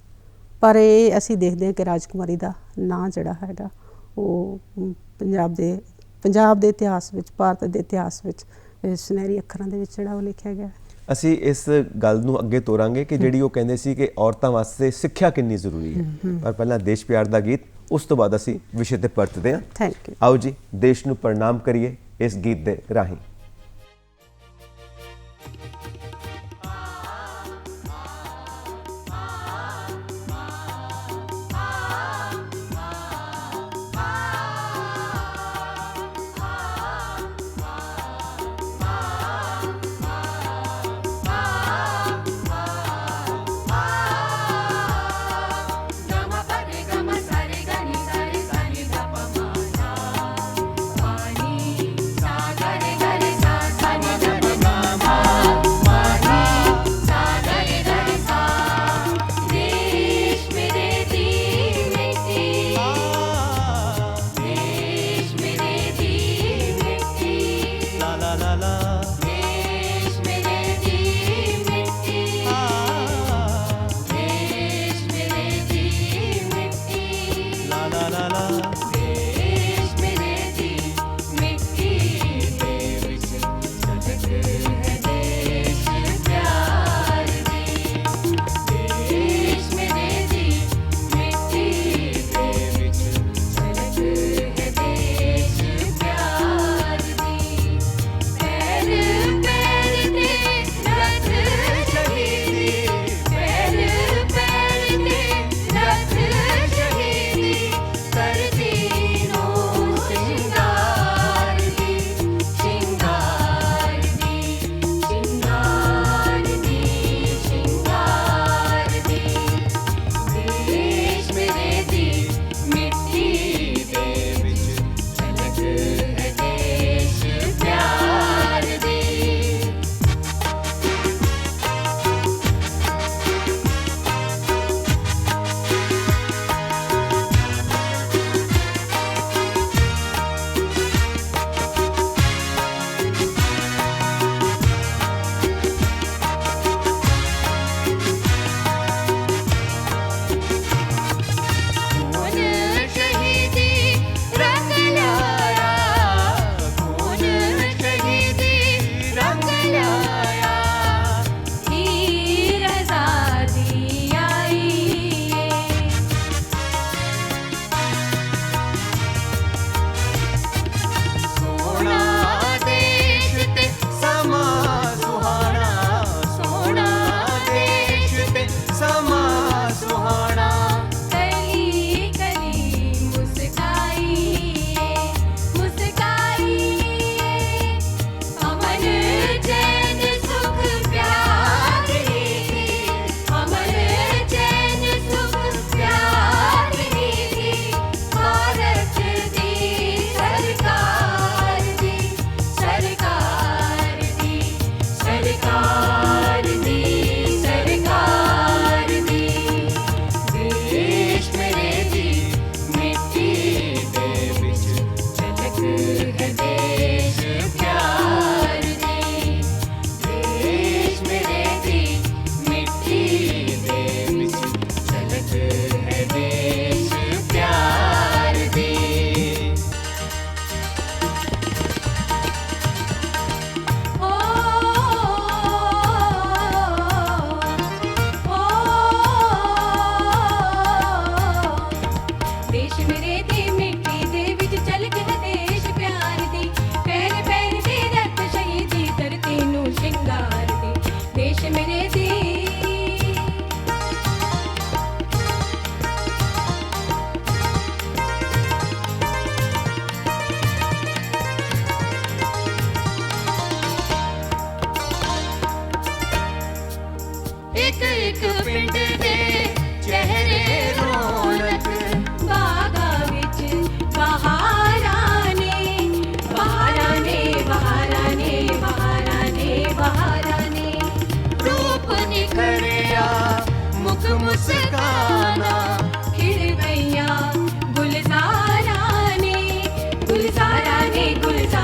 ਪਰ ਇਹ ਅਸੀਂ ਦੇਖਦੇ ਹਾਂ ਕਿ ਰਾਜਕੁਮਾਰੀ ਦਾ ਨਾਂ ਜਿਹੜਾ ਹੈਗਾ ਉਹ ਪੰਜਾਬ ਦੇ ਇਤਿਹਾਸ ਵਿੱਚ, ਭਾਰਤ ਦੇ ਇਤਿਹਾਸ ਵਿੱਚ ਸੁਨਹਿਰੀ ਅੱਖਰਾਂ ਦੇ ਵਿੱਚ ਜਿਹੜਾ ਉਹ ਲਿਖਿਆ ਗਿਆ। ਅਸੀਂ ਇਸ ਗੱਲ ਨੂੰ ਅੱਗੇ ਤੋਰਾਂਗੇ ਕਿ ਜਿਹੜੀ ਉਹ ਕਹਿੰਦੇ ਸੀ ਕਿ ਔਰਤਾਂ ਵਾਸਤੇ ਸਿੱਖਿਆ ਕਿੰਨੀ ਜ਼ਰੂਰੀ ਹੈ, ਪਰ ਪਹਿਲਾਂ ਦੇਸ਼ ਪਿਆਰ ਦਾ ਗੀਤ, ਉਸ ਤੋਂ ਬਾਅਦ ਅਸੀਂ ਵਿਸ਼ੇ ਤੇ ਪਰਤਦੇ ਹਾਂ। Thank you. ਆਓ ਜੀ ਦੇਸ਼ ਨੂੰ ਪ੍ਰਣਾਮ ਕਰੀਏ ਇਸ ਗੀਤ ਦੇ ਰਾਹੀਂ।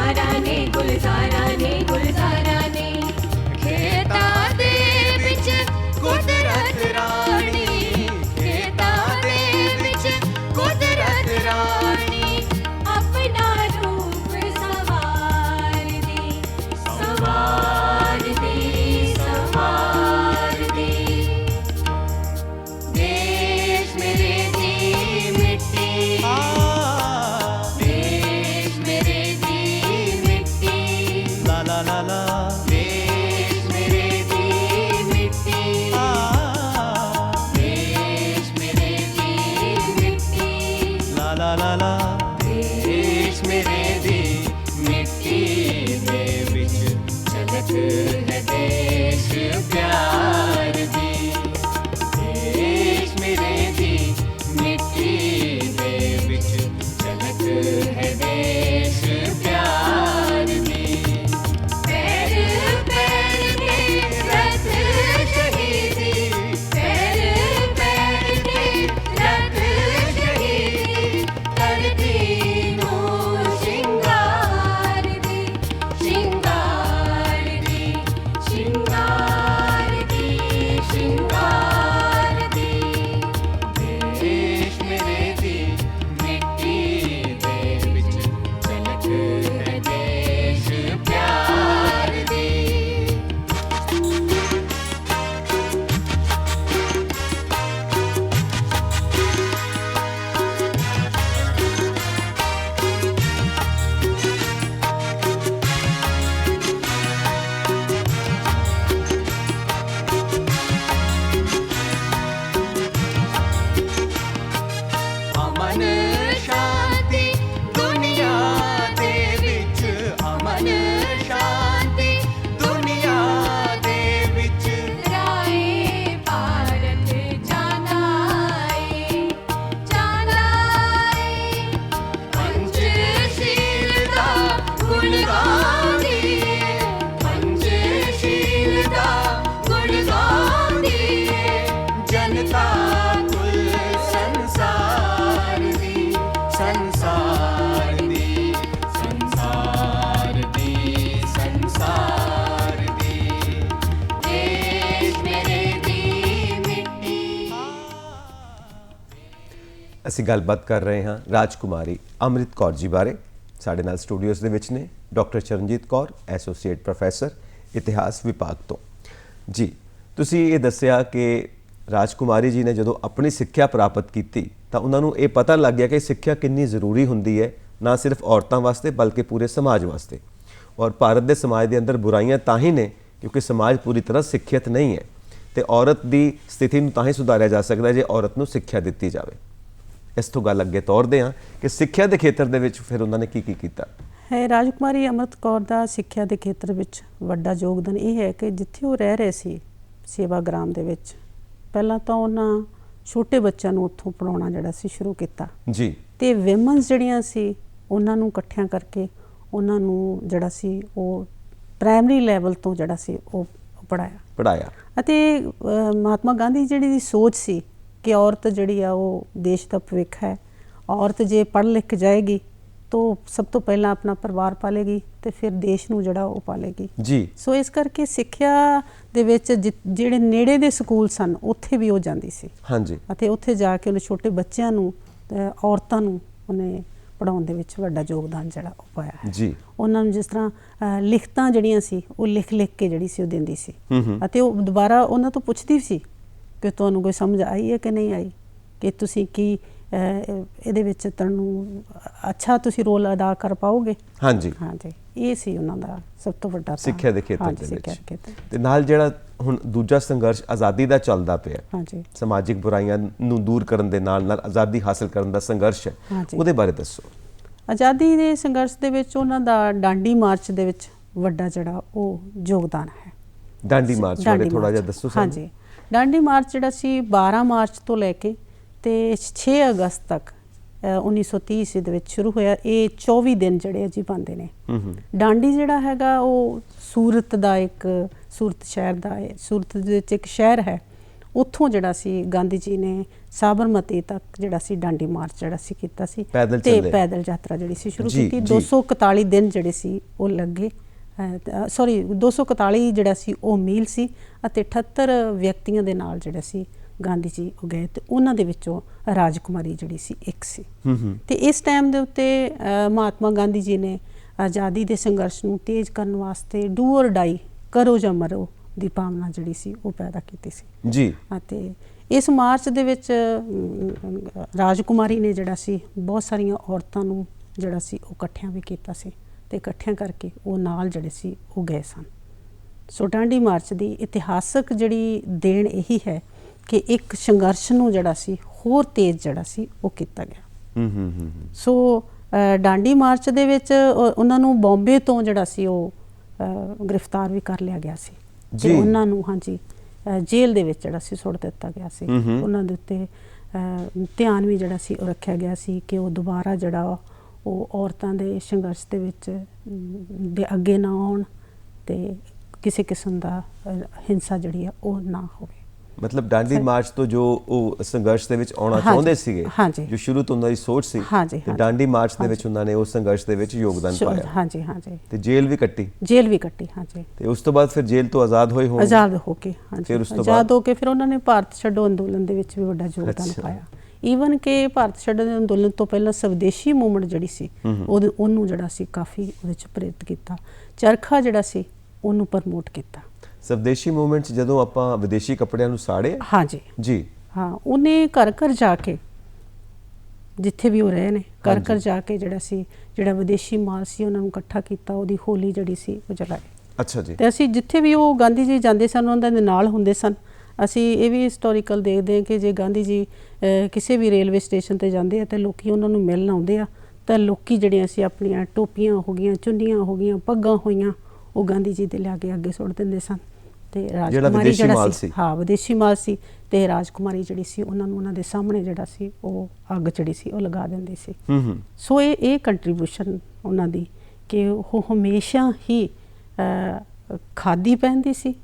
ਗੁਲਜ਼ਾਰਾਂ ਨੇ ਗੁਲਜ਼ਾਰਾਂ ਨੇ ਗੁਲਜ਼ਾਰਾਂ ਨੇ ਖੇਤਾਂ ਦੇ ਵਿੱਚ ਕੁਦਰਤ ਰਾਣੀ ਖੇਤਾਂ ਦੇ ਵਿੱਚ ਕੁਦਰਤ ਰਾਣੀ ਆਪਣਾ ਰੂਪ ਸਵਾਰਦੀ ਸਵਾਰਦੀ ਸਵਾਰਦੀ ਦੇਸ਼ ਮੇਰੇ ਦੀ ਮਿੱਟੀ ਦੇਸ਼ ਮੇਰੇ ਦੀ ਮਿੱਟੀ ਲਾ ਲਾ ਲਾ ਲਾ ਦੇਸ਼ ਮੇਰੇ ਦੀ ਮਿੱਟੀ ਦੇਸ਼ ਮੇਰੇ ਦੀ ਮਿੱਟੀ ਲਾ ਲਾ ਲਾ ਲਾ ਦੇਸ਼ ਮੇਰੇ ਦੀ ਮਿੱਟੀ ਦੇ ਵਿੱਚ ਝਲਕ ਹੈ ਦੇਸ਼ ਪਿਆਰ ਦੀ ਦੇਸ਼ ਮੇਰੇ ਦੀ ਮਿੱਟੀ ਦੇ ਵਿੱਚ ਝਲਕ ਹੈ ਦੇਸ਼ ਪਿਆਰ ਦੀ ਪੈਰ ਪੈਰ ਦੇ ਰਤ ਸ਼ਹੀਦੀ ਪੈਰ ਪੈਰ ਦੇ ਰਤ ਸ਼ਹੀਦੀ ਧਰਤੀ ਨੂੰ ਸ਼ਿੰਗਾਰ ਦੀ ਸ਼ਿੰਗਾਰ ਦੀ ਸ਼ਿੰਗਾਰ ਦੀ ਸ਼ਿੰਗਾਰ ਦੀ ਦੇਸ਼ ਮੇਰੇ ਦੀ ਮਿੱਟੀ ਦੇ ਵਿੱਚ ਝਲਕ ਹੈ ਦੇਸ਼ ਪਿਆਰ ਦੀ ਅਮਨ ਸ਼ਾਂਤੀ ਦੁਨੀਆ ਦੇ ਵਿੱਚ ਅਮਨ ਸ਼ਾਂਤੀ ਦੁਨੀਆ ਦੇ ਵਿੱਚ ਰਾਏ ਭਾਰਤ ਜਾਣਾ ਏ ਪੰਚਸ਼ੀਲਤਾ ਗੁਣ ਗਾਉਂਦੀ ਏ ਪੰਚਸ਼ੀਲਤਾ ਗੁਣ ਗਾਉਂਦੀ ਏ ਜਨਤਾ ਕੁੱਲ ਸੰਸਾਰ ਦੀ ਸੰਸਾਰ ਦੀ ਸੰਸਾਰ ਦੀ ਸੰਸਾਰ ਦੀ ਦੇਸ਼ ਮੇਰੇ ਦੀ ਮਿੱਟੀ ਅਸੀਂ ਗੱਲਬਾਤ ਕਰ ਰਹੇ ਹਾਂ ਰਾਜਕੁਮਾਰੀ ਅੰਮ੍ਰਿਤ ਕੌਰ ਜੀ ਬਾਰੇ। ਸਾਡੇ ਨਾਲ ਸਟੂਡੀਓਜ਼ ਦੇ ਵਿੱਚ ਨੇ doctor Charanjit Kaur, associate professor ਇਤਿਹਾਸ ਵਿਭਾਗ ਤੋਂ। ਜੀ, ਤੁਸੀਂ ਇਹ ਦੱਸਿਆ ਕਿ ਰਾਜਕੁਮਾਰੀ ਜੀ ਨੇ ਜਦੋਂ ਆਪਣੀ ਸਿੱਖਿਆ ਪ੍ਰਾਪਤ ਕੀਤੀ ਤਾਂ ਉਹਨਾਂ ਨੂੰ ਇਹ ਪਤਾ ਲੱਗ ਗਿਆ ਕਿ ਸਿੱਖਿਆ ਕਿੰਨੀ ਜ਼ਰੂਰੀ ਹੁੰਦੀ ਹੈ, ਨਾ ਸਿਰਫ ਔਰਤਾਂ ਵਾਸਤੇ ਬਲਕਿ ਪੂਰੇ ਸਮਾਜ ਵਾਸਤੇ। ਔਰ ਭਾਰਤ ਦੇ ਸਮਾਜ ਦੇ ਅੰਦਰ ਬੁਰਾਈਆਂ ਤਾਂ ਹੀ ਨੇ ਕਿਉਂਕਿ ਸਮਾਜ ਪੂਰੀ ਤਰ੍ਹਾਂ ਸਿੱਖਿਅਤ ਨਹੀਂ ਹੈ ਤੇ ਔਰਤ ਦੀ ਸਥਿਤੀ ਨੂੰ ਤਾਂ ਹੀ ਸੁਧਾਰਿਆ ਜਾ ਸਕਦਾ ਜੇ ਔਰਤ ਨੂੰ ਸਿੱਖਿਆ ਦਿੱਤੀ ਜਾਵੇ। ਇਸ ਤੋਂ ਗੱਲ ਅੱਗੇ ਤੋਰਦੇ ਹਾਂ ਕਿ ਸਿੱਖਿਆ ਦੇ ਖੇਤਰ ਦੇ ਵਿੱਚ ਫਿਰ ਉਹਨਾਂ ਨੇ ਕੀ ਕੀਤਾ। ਹੈ ਰਾਜਕੁਮਾਰੀ ਅੰਮ੍ਰਿਤ ਕੌਰ ਦਾ ਸਿੱਖਿਆ ਦੇ ਖੇਤਰ ਵਿੱਚ ਵੱਡਾ ਯੋਗਦਾਨ ਇਹ ਹੈ ਕਿ ਜਿੱਥੇ ਉਹ ਰਹਿ ਰਹੇ ਸੀ ਸੇਵਾ ਗ੍ਰਾਮ ਦੇ ਵਿੱਚ, ਪਹਿਲਾਂ ਤਾਂ ਉਹਨਾਂ ਛੋਟੇ ਬੱਚਿਆਂ ਨੂੰ ਉੱਥੋਂ ਪੜਾਉਣਾ ਜਿਹੜਾ ਸੀ ਸ਼ੁਰੂ ਕੀਤਾ ਜੀ, ਤੇ ਵਿਮਨਸ ਜਿਹੜੀਆਂ ਸੀ ਉਹਨਾਂ ਨੂੰ ਇਕੱਠਿਆਂ ਕਰਕੇ ਉਹਨਾਂ ਨੂੰ ਜਿਹੜਾ ਸੀ ਉਹ ਪ੍ਰਾਇਮਰੀ ਲੈਵਲ ਤੋਂ ਜਿਹੜਾ ਸੀ ਉਹ ਪੜਾਇਆ। ਅਤੇ ਮਹਾਤਮਾ ਗਾਂਧੀ ਜਿਹੜੀ ਦੀ ਸੋਚ ਸੀ ਕਿ ਔਰਤ ਜਿਹੜੀ ਆ ਉਹ ਦੇਸ਼ ਦਾ ਭਵਿੱਖ ਹੈ, ਔਰਤ ਜੇ ਪੜ੍ਹ ਲਿਖ ਜਾਏਗੀ ਤਾਂ ਸਭ ਤੋਂ ਪਹਿਲਾਂ ਆਪਣਾ ਪਰਿਵਾਰ ਪਾਲੇਗੀ ਤੇ ਫਿਰ ਦੇਸ਼ ਨੂੰ ਜਿਹੜਾ ਉਹ ਪਾਲੇਗੀ ਜੀ। ਸੋ ਇਸ ਕਰਕੇ ਸਿੱਖਿਆ ਦੇ ਵਿੱਚ ਜਿਹੜੇ ਨੇੜੇ ਦੇ ਸਕੂਲ ਸਨ ਉੱਥੇ ਵੀ ਉਹ ਜਾਂਦੀ ਸੀ। ਹਾਂਜੀ। ਅਤੇ ਉੱਥੇ ਜਾ ਕੇ ਉਹਨੇ ਛੋਟੇ ਬੱਚਿਆਂ ਨੂੰ ਔਰਤਾਂ ਨੂੰ ਉਹਨੇ ਪੜ੍ਹਾਉਣ ਦੇ ਵਿੱਚ ਵੱਡਾ ਯੋਗਦਾਨ ਜਿਹੜਾ ਉਹ ਪਾਇਆ ਹੈ ਜੀ। ਉਹਨਾਂ ਨੂੰ ਜਿਸ ਤਰ੍ਹਾਂ ਲਿਖਤਾਂ ਜਿਹੜੀਆਂ ਸੀ ਉਹ ਲਿਖ ਕੇ ਜਿਹੜੀ ਸੀ ਉਹ ਦਿੰਦੀ ਸੀ ਅਤੇ ਉਹ ਦੁਬਾਰਾ ਉਹਨਾਂ ਤੋਂ ਪੁੱਛਦੀ ਸੀ ਕਿ ਤੁਹਾਨੂੰ ਕੋਈ ਸਮਝ ਆਈ ਹੈ ਕਿ ਨਹੀਂ ਆਈ, ਕਿ ਤੁਸੀਂ ਕੀ ਇਹਦੇ ਵਿੱਚ ਤੁਹਾਨੂੰ ਅੱਛਾ ਤੁਸੀਂ ਰੋਲ ਅਦਾ ਕਰ ਪਾਓਗੇ। ਹਾਂਜੀ, ਇਹ ਸੀ ਉਹਨਾਂ ਦਾ ਸਭ ਤੋਂ ਵੱਡਾ ਸਿੱਖਿਆ ਦੇ ਖੇਤਰ ਦੇ ਵਿੱਚ। ਤੇ ਨਾਲ ਜਿਹੜਾ ਹੁਣ ਦੂਜਾ ਸੰਘਰਸ਼ ਆਜ਼ਾਦੀ ਦਾ ਚੱਲਦਾ ਪਿਆ, ਹਾਂਜੀ, ਸਮਾਜਿਕ ਬੁਰਾਈਆਂ ਨੂੰ ਦੂਰ ਕਰਨ ਦੇ ਨਾਲ ਨਾਲ ਆਜ਼ਾਦੀ ਹਾਸਲ ਕਰਨ ਦਾ ਸੰਘਰਸ਼ ਹੈ, ਉਹਦੇ ਬਾਰੇ ਦੱਸੋ। ਆਜ਼ਾਦੀ ਦੇ ਸੰਘਰਸ਼ ਦੇ ਵਿੱਚ ਉਹਨਾਂ ਦਾ ਡਾਂਡੀ ਮਾਰਚ ਦੇ ਵਿੱਚ ਵੱਡਾ ਜਿਹੜਾ ਉਹ ਯੋਗਦਾਨ ਹੈ। ਡਾਂਡੀ ਮਾਰਚ ਬਾਰੇ ਥੋੜਾ ਜਿਹਾ ਦੱਸੋ ਸਾਨੂੰ। ਹਾਂਜੀ, ਡਾਂਡੀ ਮਾਰਚ ਜਿਹੜਾ ਸੀ 12 ਮਾਰਚ ਤੋਂ ਲੈ ਕੇ ਤੇ 6 ਅਗਸਤ ਤੱਕ 1930 ਈਸਵੀ ਦੇ ਵਿੱਚ ਸ਼ੁਰੂ ਹੋਇਆ। ਇਹ 24 ਦਿਨ ਜਿਹੜੇ ਆ ਜੀ ਬਣਦੇ ਨੇ। ਡਾਂਡੀ ਜਿਹੜਾ ਹੈਗਾ ਉਹ ਸੂਰਤ ਦਾ ਇੱਕ ਸੂਰਤ ਸ਼ਹਿਰ ਦਾ ਹੈ, ਸੂਰਤ ਦੇ ਵਿੱਚ ਇੱਕ ਸ਼ਹਿਰ ਹੈ, ਉੱਥੋਂ ਜਿਹੜਾ ਸੀ ਗਾਂਧੀ ਜੀ ਨੇ ਸਾਬਰਮਤੀ ਤੱਕ ਜਿਹੜਾ ਸੀ ਡਾਂਡੀ ਮਾਰਚ ਜਿਹੜਾ ਸੀ ਕੀਤਾ ਸੀ ਪੈਦਲ ਤੇ ਚੱਲੇ। ਪੈਦਲ ਯਾਤਰਾ ਜਿਹੜੀ ਸੀ ਸ਼ੁਰੂ ਜੀ, ਕੀਤੀ। ਜੀ। 241 ਦਿਨ ਜਿਹੜੇ ਸੀ ਉਹ ਲੱਗੇ, ਸੌਰੀ 241 ਜਿਹੜਾ ਸੀ ਉਹ ਮੀਲ ਸੀ ਅਤੇ 78 ਵਿਅਕਤੀਆਂ ਦੇ ਨਾਲ ਜਿਹੜਾ ਸੀ ਗਾਂਧੀ ਜੀ ਉਹ ਗਏ ਤੇ ਉਹਨਾਂ ਦੇ ਵਿੱਚੋਂ ਰਾਜਕੁਮਾਰੀ ਜਿਹੜੀ ਸੀ ਇੱਕ ਸੀ। ਤੇ ਇਸ ਟਾਈਮ ਦੇ ਉੱਤੇ ਮਹਾਤਮਾ ਗਾਂਧੀ ਜੀ ਨੇ ਆਜ਼ਾਦੀ ਦੇ ਸੰਘਰਸ਼ ਨੂੰ ਤੇਜ਼ ਕਰਨ ਵਾਸਤੇ ਡੂ ਔਰ ਡਾਈ, ਕਰੋ ਜਾਂ ਮਰੋ ਦੀ ਭਾਵਨਾ ਜਿਹੜੀ ਸੀ ਉਹ ਪੈਦਾ ਕੀਤੀ ਸੀ ਜੀ। ਅਤੇ ਇਸ ਮਾਰਚ ਦੇ ਵਿੱਚ ਰਾਜਕੁਮਾਰੀ ਨੇ ਜਿਹੜਾ ਸੀ ਬਹੁਤ ਸਾਰੀਆਂ ਔਰਤਾਂ ਨੂੰ ਜਿਹੜਾ ਸੀ ਉਹ ਇਕੱਠਿਆਂ ਵੀ ਕੀਤਾ ਸੀ ਤੇ ਇਕੱਠਿਆਂ ਕਰਕੇ ਉਹ ਨਾਲ ਜਿਹੜੇ ਸੀ ਉਹ ਗਏ ਸਨ। ਸੋ ਡਾਂਡੀ ਮਾਰਚ ਦੀ ਇਤਿਹਾਸਕ ਜਿਹੜੀ ਦੇਣ ਇਹੀ ਹੈ ਕਿ ਇੱਕ ਸੰਘਰਸ਼ ਨੂੰ ਜਿਹੜਾ ਸੀ ਹੋਰ ਤੇਜ਼ ਜਿਹੜਾ ਸੀ ਉਹ ਕੀਤਾ ਗਿਆ। ਸੋ ਡਾਂਡੀ ਮਾਰਚ ਦੇ ਵਿੱਚ ਉਹਨਾਂ ਨੂੰ ਬੰਬੇ ਤੋਂ ਜਿਹੜਾ ਸੀ ਉਹ ਗ੍ਰਿਫਤਾਰ ਵੀ ਕਰ ਲਿਆ ਗਿਆ ਸੀ ਜੀ। ਤੇ ਉਹਨਾਂ ਨੂੰ ਹਾਂਜੀ ਜੇਲ੍ਹ ਦੇ ਵਿੱਚ ਜਿਹੜਾ ਸੀ ਸੁੱਟ ਦਿੱਤਾ ਗਿਆ ਸੀ। ਉਹਨਾਂ ਦੇ ਉੱਤੇ ਧਿਆਨ ਵੀ ਜਿਹੜਾ ਸੀ ਉਹ ਰੱਖਿਆ ਗਿਆ ਸੀ ਕਿ ਉਹ ਦੁਬਾਰਾ ਜਿਹੜਾ ਉਹ ਔਰਤਾਂ ਦੇ ਸੰਘਰਸ਼ ਦੇ ਵਿੱਚ ਦੇ ਅੱਗੇ ਨਾ ਆਉਣ ਤੇ ਕਿਸੇ ਕਿਸਮ ਦਾ ਹਿੰਸਾ ਜਿਹੜੀ ਆ ਉਹ ਨਾ ਹੋਵੇ। ਮਤਲਬ ਡਾਂਡੀ ਮਾਰਚ ਤੋਂ ਜੋ ਉਹ ਸੰਘਰਸ਼ ਦੇ ਵਿੱਚ ਆਉਣਾ ਹਾਂਜੀ, ਚਾਹੁੰਦੇ ਸੀਗੇ, ਹਾਂਜੀ। ਜੋ ਸ਼ੁਰੂ ਤੋਂ ਉਹਨਾਂ ਦੀ ਸੋਚ ਸੀ, ਹਾਂਜੀ, ਤੇ ਹਾਂਜੀ। ਡਾਂਡੀ ਮਾਰਚ ਦੇ ਵਿੱਚ ਉਹਨਾਂ ਨੇ ਉਸ ਸੰਘਰਸ਼ ਦੇ ਵਿੱਚ ਯੋਗਦਾਨ ਪਾਇਆ ਹਾਂਜੀ ਹਾਂਜੀ ਤੇ ਜੇਲ੍ਹ ਵੀ ਕੱਟੀ ਜੇਲ੍ਹ ਵੀ ਕੱਟੀ ਹਾਂਜੀ। ਤੇ ਉਸ ਤੋਂ ਬਾਅਦ ਫਿਰ ਜੇਲ੍ਹ ਤੋਂ ਆਜ਼ਾਦ ਹੋਏ ਹੋਣਗੇ। ਆਜ਼ਾਦ ਹੋ ਕੇ ਹਾਂਜੀ ਫਿਰ ਉਸ ਤੋਂ ਆਜ਼ਾਦ ਬਾਅਦ? ਹੋ ਕੇ ਫਿਰ ਉਹਨਾਂ ਨੇ ਭਾਰਤ ਛੱਡੋ ਅੰਦੋਲਨ ਦੇ ਵਿੱਚ ਵੀ ਵੱਡਾ ਯੋਗਦਾਨ ਅੱਛਾ। ਪਾਇਆ। ਈਵਨ ਕਿ ਭਾਰਤ ਛੱਡੋ ਦੇ ਅੰਦੋਲਨ ਤੋਂ ਪਹਿਲਾਂ ਸਵਦੇਸ਼ੀ ਮੂਵਮੈਂਟ ਜਿਹੜੀ ਸੀ ਉਹਨੂੰ ਜਿਹੜਾ ਸੀ ਕਾਫੀ ਉਹਦੇ ਚ ਪ੍ਰੇਰਿਤ ਕੀਤਾ। ਚਰਖਾ ਜਿਹੜਾ ਸੀ ਉਹਨੂੰ ਪ੍ਰਮੋਟ ਕੀਤਾ। ਸਵਦੇਸ਼ੀ ਮੂਵਮੈਂਟ 'ਚ ਜਦੋਂ ਆਪਾਂ ਵਿਦੇਸ਼ੀ ਕੱਪੜਿਆਂ ਨੂੰ ਸਾੜਿਆ ਹਾਂਜੀ ਜੀ, ਹਾਂ, ਉਹਨੇ ਘਰ ਘਰ ਜਾ ਕੇ ਜਿੱਥੇ ਵੀ ਉਹ ਰਹੇ ਨੇ ਘਰ ਹਾਂਜੀ। ਘਰ ਜਾ ਕੇ ਜਿਹੜਾ ਵਿਦੇਸ਼ੀ ਮਾਲ ਸੀ ਉਹਨਾਂ ਨੂੰ ਇਕੱਠਾ ਕੀਤਾ, ਉਹਦੀ ਹੋਲੀ ਜਿਹੜੀ ਸੀ ਉਹ ਜਲਾਈ। ਅੱਛਾ ਜੀ। ਤੇ ਅਸੀਂ ਜਿੱਥੇ ਵੀ ਉਹ ਗਾਂਧੀ ਜੀ ਜਾਂਦੇ ਸਨ ਉਹਨਾਂ ਦੇ ਨਾਲ ਹੁੰਦੇ ਸਨ। ਅਸੀਂ ਇਹ ਵੀ ਹਿਸਟੋਰੀਕਲ ਦੇਖਦੇ ਹਾਂ ਕਿ ਜੇ ਗਾਂਧੀ ਜੀ ਕਿਸੇ ਵੀ ਰੇਲਵੇ ਸਟੇਸ਼ਨ ਤੇ ਜਾਂਦੇ ਆ ਤੇ ਲੋਕੀ ਉਹਨਾਂ ਨੂੰ ਮਿਲਣ ਆਉਂਦੇ ਆ ਤਾਂ ਲੋਕੀ ਜਿਹੜੀਆਂ ਸੀ ਆਪਣੀਆਂ ਟੋਪੀਆਂ ਹੋ ਗਈਆਂ, ਚੁੰਨੀਆਂ ਹੋ ਗਈਆਂ, ਪੱਗਾਂ ਹੋਈਆਂ, ਉਹ ਗਾਂਧੀ ਜੀ ਦੇ ਲਿਆ ਕੇ ਅੱਗੇ ਸੁੱਟ ਦਿੰਦੇ ਸਨ। ਤੇ ਰਾਜਕੁਮਾਰੀ ਵਿਦੇਸ਼ੀ ਜਿਹੜਾ ਮਾਲ ਸੀ ਸੀ। ਹਾਂ ਵਿਦੇਸ਼ੀ ਮਾਲ ਸੀ ਤੇ ਰਾਜਕੁਮਾਰੀ ਜਿਹੜੀ ਸੀ ਉਹਨਾਂ ਨੂੰ ਉਹਨਾਂ ਦੇ ਸਾਹਮਣੇ ਜਿਹੜਾ ਸੀ ਉਹ ਅੱਗ ਜਿਹੜੀ ਸੀ ਉਹ ਲਗਾ ਦਿੰਦੀ ਸੀ। ਸੋ ਇਹ ਕੰਟਰੀਬਿਊਸ਼ਨ ਉਹਨਾਂ ਦੀ ਕਿ ਉਹ ਹਮੇਸ਼ਾ ਹੀ ਖਾਦੀ ਪਹਿਨਦੀ ਸੀ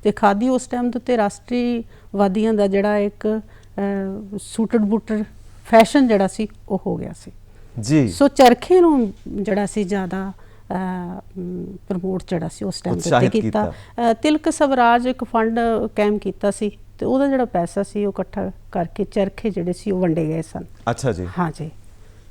ਤੇ ਖਾਦੀ ਉਸ ਟਾਈਮ ਦੇ ਉੱਤੇ ਰਾਸ਼ਟਰੀਵਾਦੀਆਂ ਦਾ ਜਿਹੜਾ ਇੱਕ ਸੂਟਡ ਬੂਟਡ ਫੈਸ਼ਨ ਜਿਹੜਾ ਸੀ ਉਹ ਹੋ ਗਿਆ ਸੀ ਜੀ। ਸੋ ਚਰਖੇ ਨੂੰ ਜਿਹੜਾ ਸੀ ਜ਼ਿਆਦਾ ਪ੍ਰਮੋਟ ਜਿਹੜਾ ਸੀ ਉਸ ਟਾਈਮ ਤੇ ਉਤਸ਼ਾਹਿਤ ਕੀਤਾ। ਤਿਲਕ ਸਵਰਾਜ ਇੱਕ ਫੰਡ ਕੈਮ ਕੀਤਾ ਸੀ ਤੇ ਉਹਦਾ ਜਿਹੜਾ ਪੈਸਾ ਸੀ ਉਹ ਇਕੱਠਾ ਕਰਕੇ ਚਰਖੇ ਜਿਹੜੇ ਸੀ ਉਹ ਵੰਡੇ ਗਏ ਸਨ। ਅੱਛਾ ਜੀ। ਹਾਂਜੀ।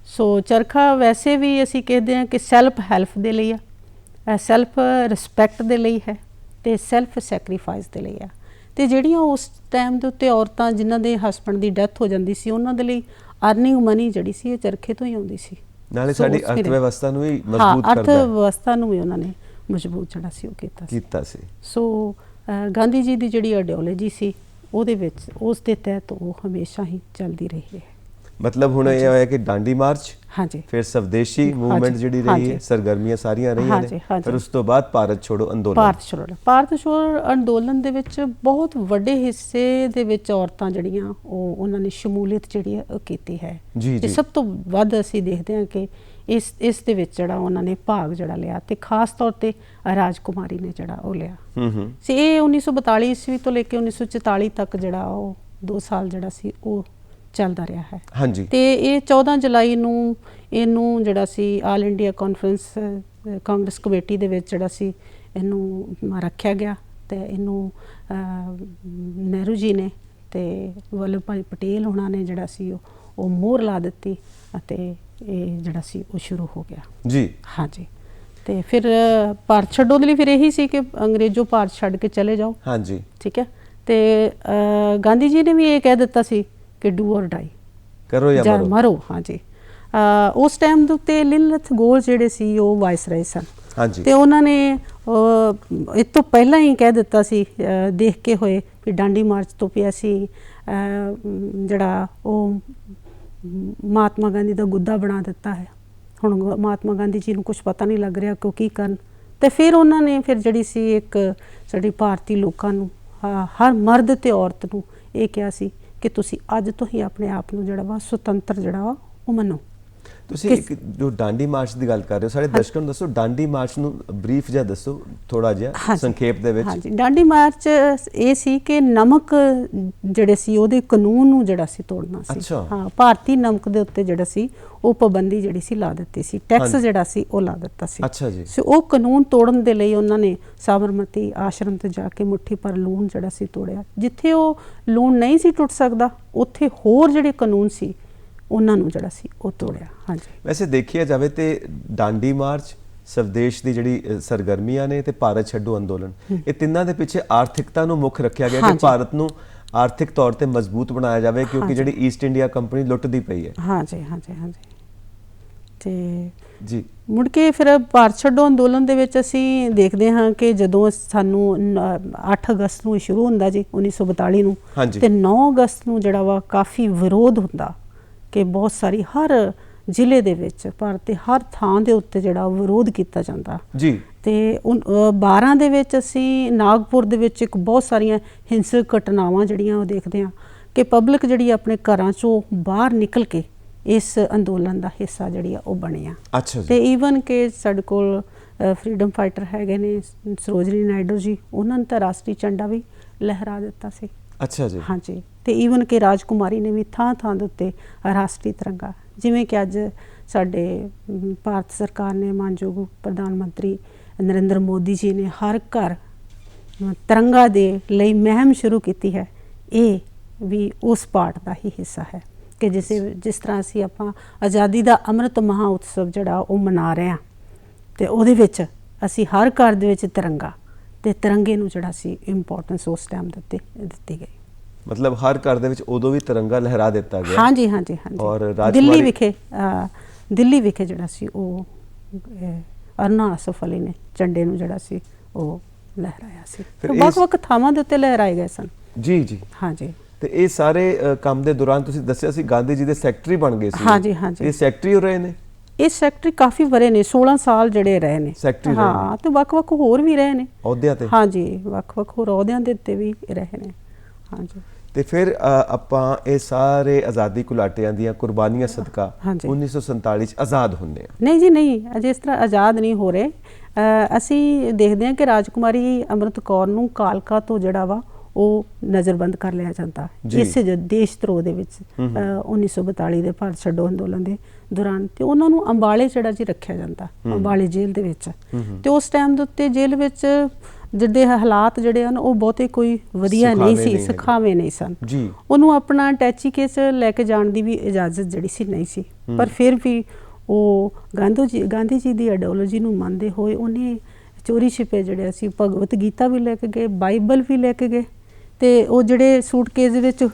ਸੋ ਚਰਖਾ ਵੈਸੇ ਵੀ ਅਸੀਂ ਕਹਿੰਦੇ ਹਾਂ ਕਿ ਸੈਲਫ ਹੈਲਪ ਦੇ ਲਈ ਆ, ਸੈਲਫ ਰਿਸਪੈਕਟ ਦੇ ਲਈ ਹੈ ਤੇ ਸੈਲਫ ਸੈਕਰੀਫਾਈਸ ਦੇ ਲਈ ਆ। ਤੇ ਜਿਹੜੀਆਂ ਉਸ ਟਾਈਮ ਦੇ ਉੱਤੇ ਔਰਤਾਂ ਜਿਨ੍ਹਾਂ ਦੇ ਹਸਬੈਂਡ ਦੀ ਡੈਥ ਹੋ ਜਾਂਦੀ ਸੀ ਉਹਨਾਂ ਦੇ ਲਈ ਅਰਨਿੰਗ ਮਨੀ ਜਿਹੜੀ ਸੀ ਇਹ ਚਰਖੇ ਤੋਂ ਹੀ ਆਉਂਦੀ ਸੀ। ਨਾਲੇ ਸੋ ਸਾਡੀ ਉਸ ਵੇਲੇ- ਅਰਥ ਵਿਵਸਥਾ ਨੂੰ ਵੀ ਹਾਂ, ਮਜ਼ਬੂਤ ਅਰਥ ਕਰਦਾ ਵਿਵਸਥਾ ਨੂੰ ਵੀ ਉਹਨਾਂ ਨੇ ਮਜ਼ਬੂਤ ਜਿਹੜਾ ਸੀ ਉਹ ਕੀਤਾ ਸੀ। ਸੋ ਗਾਂਧੀ ਜੀ ਦੀ ਜਿਹੜੀ ਆਈਡੀਓਲੋਜੀ ਸੀ ਉਹਦੇ ਵਿੱਚ ਉਸ ਦੇ ਤਹਿਤ ਉਹ ਹਮੇਸ਼ਾ ਹੀ ਚੱਲਦੀ ਰਹੀ ਹੈ। ਮਤਲਬ ਹੁਣ ਇਹ ਹੋਇਆ ਕਿ ਡਾਂਡੀ ਮਾਰਚ, ਹਾਂਜੀ ਫਿਰ ਸਵਦੇਸ਼ੀ ਮੂਵਮੈਂਟ ਹਾਂਜੀ, ਜਿਹੜੀ ਰਹੀ ਹਾਂਜੀ। ਹੈ, ਸਰਗਰਮੀਆਂ ਸਾਰੀਆਂ ਰਹੀਆਂ ਹਾਂਜੀ, ਨੇ, ਹਾਂਜੀ। ਫਿਰ ਉਸ ਤੋਂ ਬਾਅਦ ਭਾਰਤ ਛੋੜੋ ਅੰਦੋਲਨ। ਭਾਰਤ ਛੋੜੋ ਅੰਦੋਲਨ ਦੇ ਵਿੱਚ ਬਹੁਤ ਵੱਡੇ ਹਿੱਸੇ ਦੇ ਵਿੱਚ ਔਰਤਾਂ ਜਿਹੜੀਆਂ ਉਹਨਾਂ ਨੇ ਸ਼ਮੂਲੀਅਤ ਜਿਹੜੀ ਹੈ ਉਹ ਕੀਤੀ ਹੈ। ਜੀ, ਤੇ ਜੀ। ਸਭ ਤੋਂ ਵੱਧ ਅਸੀਂ ਦੇਖਦੇ ਹਾਂ ਕਿ ਇਸ ਦੇ ਵਿੱਚ ਜਿਹੜਾ ਉਹਨਾਂ ਨੇ ਭਾਗ ਜਿਹੜਾ ਲਿਆ ਤੇ ਖਾਸ ਤੌਰ ਤੇ ਰਾਜਕੁਮਾਰੀ ਨੇ ਜਿਹੜਾ ਉਹ ਲਿਆ ਸੀ। ਇਹ 1942 ਈਸਵੀ ਤੋਂ ਲੈ ਕੇ 1944 ਤੱਕ ਜਿਹੜਾ ਉਹ 2 ਸਾਲ ਜਿਹੜਾ ਸੀ ਉਹ ਚੱਲਦਾ ਰਿਹਾ ਹੈ। ਹਾਂਜੀ। ਤੇ ਇਹ 14 ਜੁਲਾਈ ਨੂੰ ਇਹਨੂੰ ਜਿਹੜਾ ਸੀ all India conference Congress committee ਦੇ ਵਿੱਚ ਜਿਹੜਾ ਸੀ ਇਹਨੂੰ ਰੱਖਿਆ ਗਿਆ ਤੇ ਇਹਨੂੰ ਨਹਿਰੂ ਜੀ ਨੇ ਤੇ ਵੱਲਭ ਭਾਈ ਪਟੇਲ ਹੋਣਾ ਨੇ ਜਿਹੜਾ ਸੀ ਉਹ ਮੋਹਰ ਲਾ ਦਿੱਤੀ ਅਤੇ ਇਹ ਜਿਹੜਾ ਸੀ ਉਹ ਸ਼ੁਰੂ ਹੋ ਗਿਆ ਜੀ। ਹਾਂਜੀ। ਤੇ ਫਿਰ ਭਾਰਤ ਛੱਡੋ ਦੇ ਲਈ ਫਿਰ ਇਹੀ ਸੀ ਕਿ ਅੰਗਰੇਜ਼ੋ ਭਾਰਤ ਛੱਡ ਕੇ ਚਲੇ ਜਾਓ। ਹਾਂਜੀ। ਠੀਕ ਹੈ। ਤੇ ਗਾਂਧੀ ਜੀ ਨੇ ਵੀ ਇਹ ਕਹਿ ਦਿੱਤਾ ਸੀ ਕਿ ਡੂ ਔਰ ਡਾਈ, ਕਰੋ ਜਾਂ ਮਰੋ। ਮਰੋ। ਹਾਂਜੀ। ਉਸ ਟਾਈਮ ਦੇ ਉੱਤੇ ਲਿਨਥ ਗੋਲ ਜਿਹੜੇ ਸੀ ਉਹ ਵਾਇਸਰਾਏ ਸਨ। ਹਾਂਜੀ। ਤੇ ਉਹਨਾਂ ਨੇ ਇਹ ਤੋਂ ਪਹਿਲਾਂ ਹੀ ਕਹਿ ਦਿੱਤਾ ਸੀ ਦੇਖ ਕੇ ਹੋਏ ਕਿ ਡਾਂਡੀ ਮਾਰਚ ਤੋਂ ਵੀ ਅਸੀਂ ਜਿਹੜਾ ਉਹ ਮਹਾਤਮਾ ਗਾਂਧੀ ਦਾ ਗੁੱਦਾ ਬਣਾ ਦਿੱਤਾ ਹੈ। ਹੁਣ ਮਹਾਤਮਾ ਗਾਂਧੀ ਜੀ ਨੂੰ ਕੁਝ ਪਤਾ ਨਹੀਂ ਲੱਗ ਰਿਹਾ ਕਿ ਕੀ ਕਰਨ। ਤੇ ਫਿਰ ਉਹਨਾਂ ਨੇ ਫਿਰ ਜਿਹੜੀ ਸੀ ਇੱਕ ਸਾਡੀ ਭਾਰਤੀ ਲੋਕਾਂ ਨੂੰ ਹਰ ਮਰਦ ਤੇ ਔਰਤ ਨੂੰ ਇਹ ਕਿਹਾ ਸੀ ਕਿ ਤੁਸੀਂ ਅੱਜ ਤੋਂ ਹੀ ਆਪਣੇ ਆਪ ਨੂੰ ਜਿਹੜਾ ਵਾ ਸੁਤੰਤਰ ਜਿਹੜਾ ਵਾ ਉਹ ਮੰਨੋ। ਤੁਸੀਂ ਇੱਕ ਜੋ ਡਾਂਡੀ ਮਾਰਚ ਦੀ ਗੱਲ ਕਰ ਰਹੇ ਹੋ, ਸਾਡੇ ਦਰਸ਼ਕਾਂ ਨੂੰ ਦੱਸੋ ਡਾਂਡੀ ਮਾਰਚ ਨੂੰ ਬਰੀਫ ਜਿਹਾ ਦੱਸੋ ਥੋੜਾ ਜਿਹਾ ਹਾਂਜੀ। ਸੰਖੇਪ ਦੇ ਵਿੱਚ। ਹਾਂਜੀ, ਡਾਂਡੀ ਮਾਰਚ ਇਹ ਸੀ ਕਿ ਨਮਕ ਜਿਹੜੇ ਸੀ ਉਹਦੇ ਕਾਨੂੰਨ ਨੂੰ ਜਿਹੜਾ ਸੀ ਤੋੜਨਾ ਸੀ। ਅੱਛਾ। ਹਾਂ, ਭਾਰਤੀ ਨਮਕ ਦੇ ਉੱਤੇ ਜਿਹੜਾ ਸੀ ਉਹ ਪਾਬੰਦੀ ਜਿਹੜੀ ਸੀ ਲਾ ਦਿੱਤੀ ਸੀ, ਟੈਕਸ ਹਾਂਜੀ। ਜਿਹੜਾ ਸੀ ਉਹ ਲਾ ਦਿੱਤਾ ਸੀ। ਅੱਛਾ ਜੀ। ਸੋ ਉਹ ਕਾਨੂੰਨ ਤੋੜਨ ਦੇ ਲਈ ਉਹਨਾਂ ਨੇ ਸਾਬਰਮਤੀ ਆਸ਼ਰਮ ਤੇ ਜਾ ਕੇ ਮੁੱਠੀ ਪਰ ਲੂਣ ਜਿਹੜਾ ਸੀ ਤੋੜਿਆ। ਜਿੱਥੇ ਉਹ ਲੂਣ ਨਹੀਂ ਸੀ ਟੁੱਟ ਸਕਦਾ ਉੱਥੇ ਹੋਰ ਜਿਹੜੇ ਕਾਨੂੰਨ ਸੀ ਉਹਨਾਂ ਨੂੰ ਜਿਹੜਾ ਸੀ ਉਹ ਤੋੜਿਆ। ਹਾਂਜੀ, ਵੈਸੇ ਦੇਖਿਆ ਜਾਵੇ ਤੇ ਡਾਂਡੀ ਮਾਰਚ, ਸਵਦੇਸ਼ ਦੀ ਜਿਹੜੀ ਸਰਗਰਮੀਆਂ ਨੇ ਤੇ ਭਾਰਤ ਛੱਡੋ ਅੰਦੋਲਨ, ਇਹ ਤਿੰਨਾਂ ਦੇ ਪਿੱਛੇ ਆਰਥਿਕਤਾ ਨੂੰ ਮੁੱਖ ਰੱਖਿਆ ਗਿਆ ਕਿ ਹਾਂਜੀ। ਭਾਰਤ ਨੂੰ ਆਰਥਿਕ ਤੌਰ ਤੇ ਮਜ਼ਬੂਤ ਬਣਾਇਆ ਜਾਵੇ ਕਿਉਂਕਿ ਹਾਂਜੀ। ਜਿਹੜੀ ਈਸਟ ਇੰਡੀਆ ਕੰਪਨੀ ਲੁੱਟਦੀ ਪਈ ਹੈ। ਹਾਂਜੀ, ਹਾਂਜੀ, ਹਾਂਜੀ। ਤੇ ਜੀ। ਮੁੜ ਕੇ ਫਿਰ ਭਾਰਤ ਛੱਡੋ ਅੰਦੋਲਨ ਦੇ ਵਿੱਚ ਅਸੀਂ ਦੇਖਦੇ ਹਾਂ ਕਿ ਜਦੋਂ ਸਾਨੂੰ 8 ਅਗਸਤ ਨੂੰ ਇਹ ਸ਼ੁਰੂ ਹੁੰਦਾ ਜੀ 1942 ਨੂੰ, ਹਾਂਜੀ। ਤੇ 9 ਅਗਸਤ ਨੂੰ ਜਿਹੜਾ ਵਾ ਕਾਫੀ ਵਿਰੋਧ ਹੁੰਦਾ ਕਿ ਬਹੁਤ ਸਾਰੀ ਹਰ ਜ਼ਿਲ੍ਹੇ ਦੇ ਵਿੱਚ ਭਾਰਤ ਦੇ ਹਰ ਥਾਂ ਦੇ ਉੱਤੇ ਜਿਹੜਾ ਵਿਰੋਧ ਕੀਤਾ ਜਾਂਦਾ। ਜੀ। ਤੇ 12 ਦੇ ਵਿੱਚ ਅਸੀਂ ਨਾਗਪੁਰ ਦੇ ਵਿੱਚ ਇੱਕ ਬਹੁਤ ਸਾਰੀਆਂ ਹਿੰਸਕ ਘਟਨਾਵਾਂ ਜਿਹੜੀਆਂ ਉਹ ਦੇਖਦੇ ਹਾਂ ਕਿ ਪਬਲਿਕ ਜਿਹੜੀ ਆਪਣੇ ਘਰਾਂ ਚੋਂ ਬਾਹਰ ਨਿਕਲ ਕੇ ਇਸ ਅੰਦੋਲਨ ਦਾ ਹਿੱਸਾ ਜਿਹੜੀ ਆ ਉਹ ਬਣੀ ਆ। ਅੱਛਾ ਤੇ ਜੀ। ਈਵਨ ਕਿ ਸਾਡੇ ਕੋਲ ਫਰੀडम ਫਾਈਟਰ ਹੈਗੇ ਨੇ ਸਰੋਜਨੀ ਨਾਇਡੂ ਜੀ, ਉਹਨਾਂ ਨੇ ਤਾਂ ਰਾਸ਼ਟਰੀ ਝੰਡਾ ਵੀ ਲਹਿਰਾ ਦਿੱਤਾ ਸੀ। ਅੱਛਾ ਜੀ। ਹਾਂਜੀ, ਤੇ ਈਵਨ ਕਿ ਰਾਜਕੁਮਾਰੀ ਨੇ ਵੀ ਥਾਂ ਥਾਂ ਦੇ ਉੱਤੇ ਰਾਸ਼ਟਰੀ ਤਿਰੰਗਾ, ਜਿਵੇਂ ਕਿ ਅੱਜ ਸਾਡੇ ਭਾਰਤ ਸਰਕਾਰ ਨੇ ਮਾਨਯੋਗ ਪ੍ਰਧਾਨ ਮੰਤਰੀ ਨਰਿੰਦਰ ਮੋਦੀ ਜੀ ਨੇ ਹਰ ਘਰ ਤਿਰੰਗਾ ਦੇ ਲਈ ਮੁਹਿੰਮ ਸ਼ੁਰੂ ਕੀਤੀ ਹੈ। ਇਹ ਵੀ ਉਸ ਪਾਰਟ ਦਾ ਹੀ ਹਿੱਸਾ ਹੈ ਕਿ ਜਿਸ ਤਰ੍ਹਾਂ ਅਸੀਂ ਆਪਾਂ ਆਜ਼ਾਦੀ ਦਾ ਅੰਮ੍ਰਿਤ ਮਹਾ ਉਤਸਵ ਜਿਹੜਾ ਉਹ ਮਨਾ ਰਹੇ ਹਾਂ ਤੇ ਉਹਦੇ ਵਿੱਚ ਅਸੀਂ ਹਰ ਘਰ ਦੇ ਵਿੱਚ ਤਿਰੰਗਾ ਤੇ ਤਿਰੰਗੇ ਨੂੰ ਜਿਹੜਾ ਸੀ ਇੰਪੋਰਟੈਂਸ ਉਸ ਟਾਈਮ ਦੇ ਉੱਤੇ ਦਿੱਤੀ ਗਈ। ਮਤਲਬ ਹਰ ਘਰ ਦੇ ਵਿੱਚ ਉਦੋਂ ਵੀ ਤਿਰੰਗਾ ਲਹਿਰਾ ਦਿੱਤਾ ਗਿਆ। ਹਾਂਜੀ, ਹਾਂਜੀ, ਹਾਂਜੀ। ਔਰ ਰਾਜਕੁਮਾਰੀ ਦਿੱਲੀ ਵਿਖੇ ਜਿਹੜਾ ਸੀ ਉਹ ਅਰੁਣਾ ਅਸਫ ਅਲੀ ਨੇ ਝੰਡੇ ਨੂੰ ਜਿਹੜਾ ਸੀ ਉਹ ਲਹਿਰਾਇਆ ਸੀ। ਫਿਰ ਵੱਖ-ਵੱਖ ਥਾਵਾਂ ਦੇ ਉੱਤੇ ਲਹਿਰਾਏ ਗਏ ਸਨ। ਜੀ ਜੀ। ਹਾਂਜੀ। ਤੇ ਇਹ ਸਾਰੇ ਕੰਮ ਦੇ ਦੌਰਾਨ ਤੁਸੀਂ ਦੱਸਿਆ ਸੀ ਗਾਂਧੀ ਜੀ ਦੇ ਸੈਕਟਰੀ ਬਣ ਗਏ ਸੀ। ਹਾਂਜੀ, ਹਾਂਜੀ। ਇਹ ਸੈਕਟਰੀ ਹੋ ਰਹੇ ਨੇ? ਇਹ ਸੈਕਟਰੀ ਕਾਫੀ ਵਰੇ ਨੇ, 16 ਸਾਲ ਜਿਹੜੇ ਰਹੇ ਨੇ ਸੈਕਟਰੀ ਰਹੇ ਹਾਂ, ਤੇ ਵੱਖ-ਵੱਖ ਹੋਰ ਵੀ ਰਹੇ ਨੇ ਅਹੁਦਿਆਂ ਤੇ। ਹਾਂਜੀ, ਵੱਖ-ਵੱਖ ਹੋਰ ਅਹੁਦਿਆਂ ਦੇ ਉੱਤੇ ਵੀ ਰਹੇ ਨੇ। ਹਾਂਜੀ। ਤੇ ਫਿਰ ਆਪਾਂ ਇਹ ਸਾਰੇ ਆਜ਼ਾਦੀ ਘੁਲਾਟਿਆਂ ਦੀਆਂ ਕੁਰਬਾਨੀਆਂ ਸਦਕਾ ਹਾਂਜੀ। 1947 ਚ ਆਜ਼ਾਦ ਹੁੰਦੇ ਆ। ਨਹੀਂ ਜੀ, ਨਹੀਂ, ਅਜੇ ਇਸ ਤਰ੍ਹਾਂ ਆਜ਼ਾਦ ਨਹੀਂ ਹੋ ਰਹੇ। ਅਸੀਂ ਦੇਖਦੇ ਹਾਂ ਕਿ ਰਾਜਕੁਮਾਰੀ ਅੰਮ੍ਰਿਤ ਕੌਰ ਨੂੰ ਕਾਲਕਾ ਤੋਂ ਜਿਹੜਾ ਵਾ ਉਹ ਨਜ਼ਰਬੰਦ ਕਰ ਲਿਆ ਜਾਂਦਾ ਇਸੇ ਦੇਸ਼ ਧਰੋਹ ਦੇ ਵਿੱਚ 1942 ਦੇ ਭਾਰਤ ਛੱਡੋ ਅੰਦੋਲਨ ਦੇ ਦੌਰਾਨ, ਤੇ ਉਹਨਾਂ ਨੂੰ ਅੰਬਾਲੇ ਜਿਹੜਾ ਜੀ ਰੱਖਿਆ ਜਾਂਦਾ, ਅੰਬਾਲੇ ਜੇਲ੍ਹ ਦੇ ਵਿੱਚ। ਤੇ ਉਸ ਟਾਈਮ ਦੇ ਉੱਤੇ ਜੇਲ੍ਹ ਵਿੱਚ ਜਿਹੜੇ ਹਾਲਾਤ ਜਿਹੜੇ ਹਨ ਉਹ ਬਹੁਤੇ ਕੋਈ ਵਧੀਆ ਨਹੀਂ ਸੀ, ਸੁਖਾਵੇਂ ਨਹੀਂ ਸਨ ਜੀ। ਉਹਨੂੰ ਆਪਣਾ ਅਟੈਚੀ ਕੇਸ ਲੈ ਕੇ ਜਾਣ ਦੀ ਵੀ ਇਜਾਜ਼ਤ ਜਿਹੜੀ ਸੀ ਨਹੀਂ ਸੀ, ਪਰ ਫਿਰ ਵੀ ਉਹ ਗਾਂਧੀ ਜੀ ਦੀ ਆਈਡੀਓਲੋਜੀ ਨੂੰ ਮੰਨਦੇ ਹੋਏ ਉਹਨੇ ਚੋਰੀ ਛਿਪੇ ਜਿਹੜੇ ਅਸੀਂ ਭਗਵਤ ਗੀਤਾ ਵੀ ਲੈ ਕੇ ਗਏ, ਬਾਈਬਲ ਵੀ ਲੈ ਕੇ ਗਏ, ਤੇ ਉਹ ਜਿਹੜੇ ਸੂਟਕੇਸ ਦੇ ਵਿੱਚ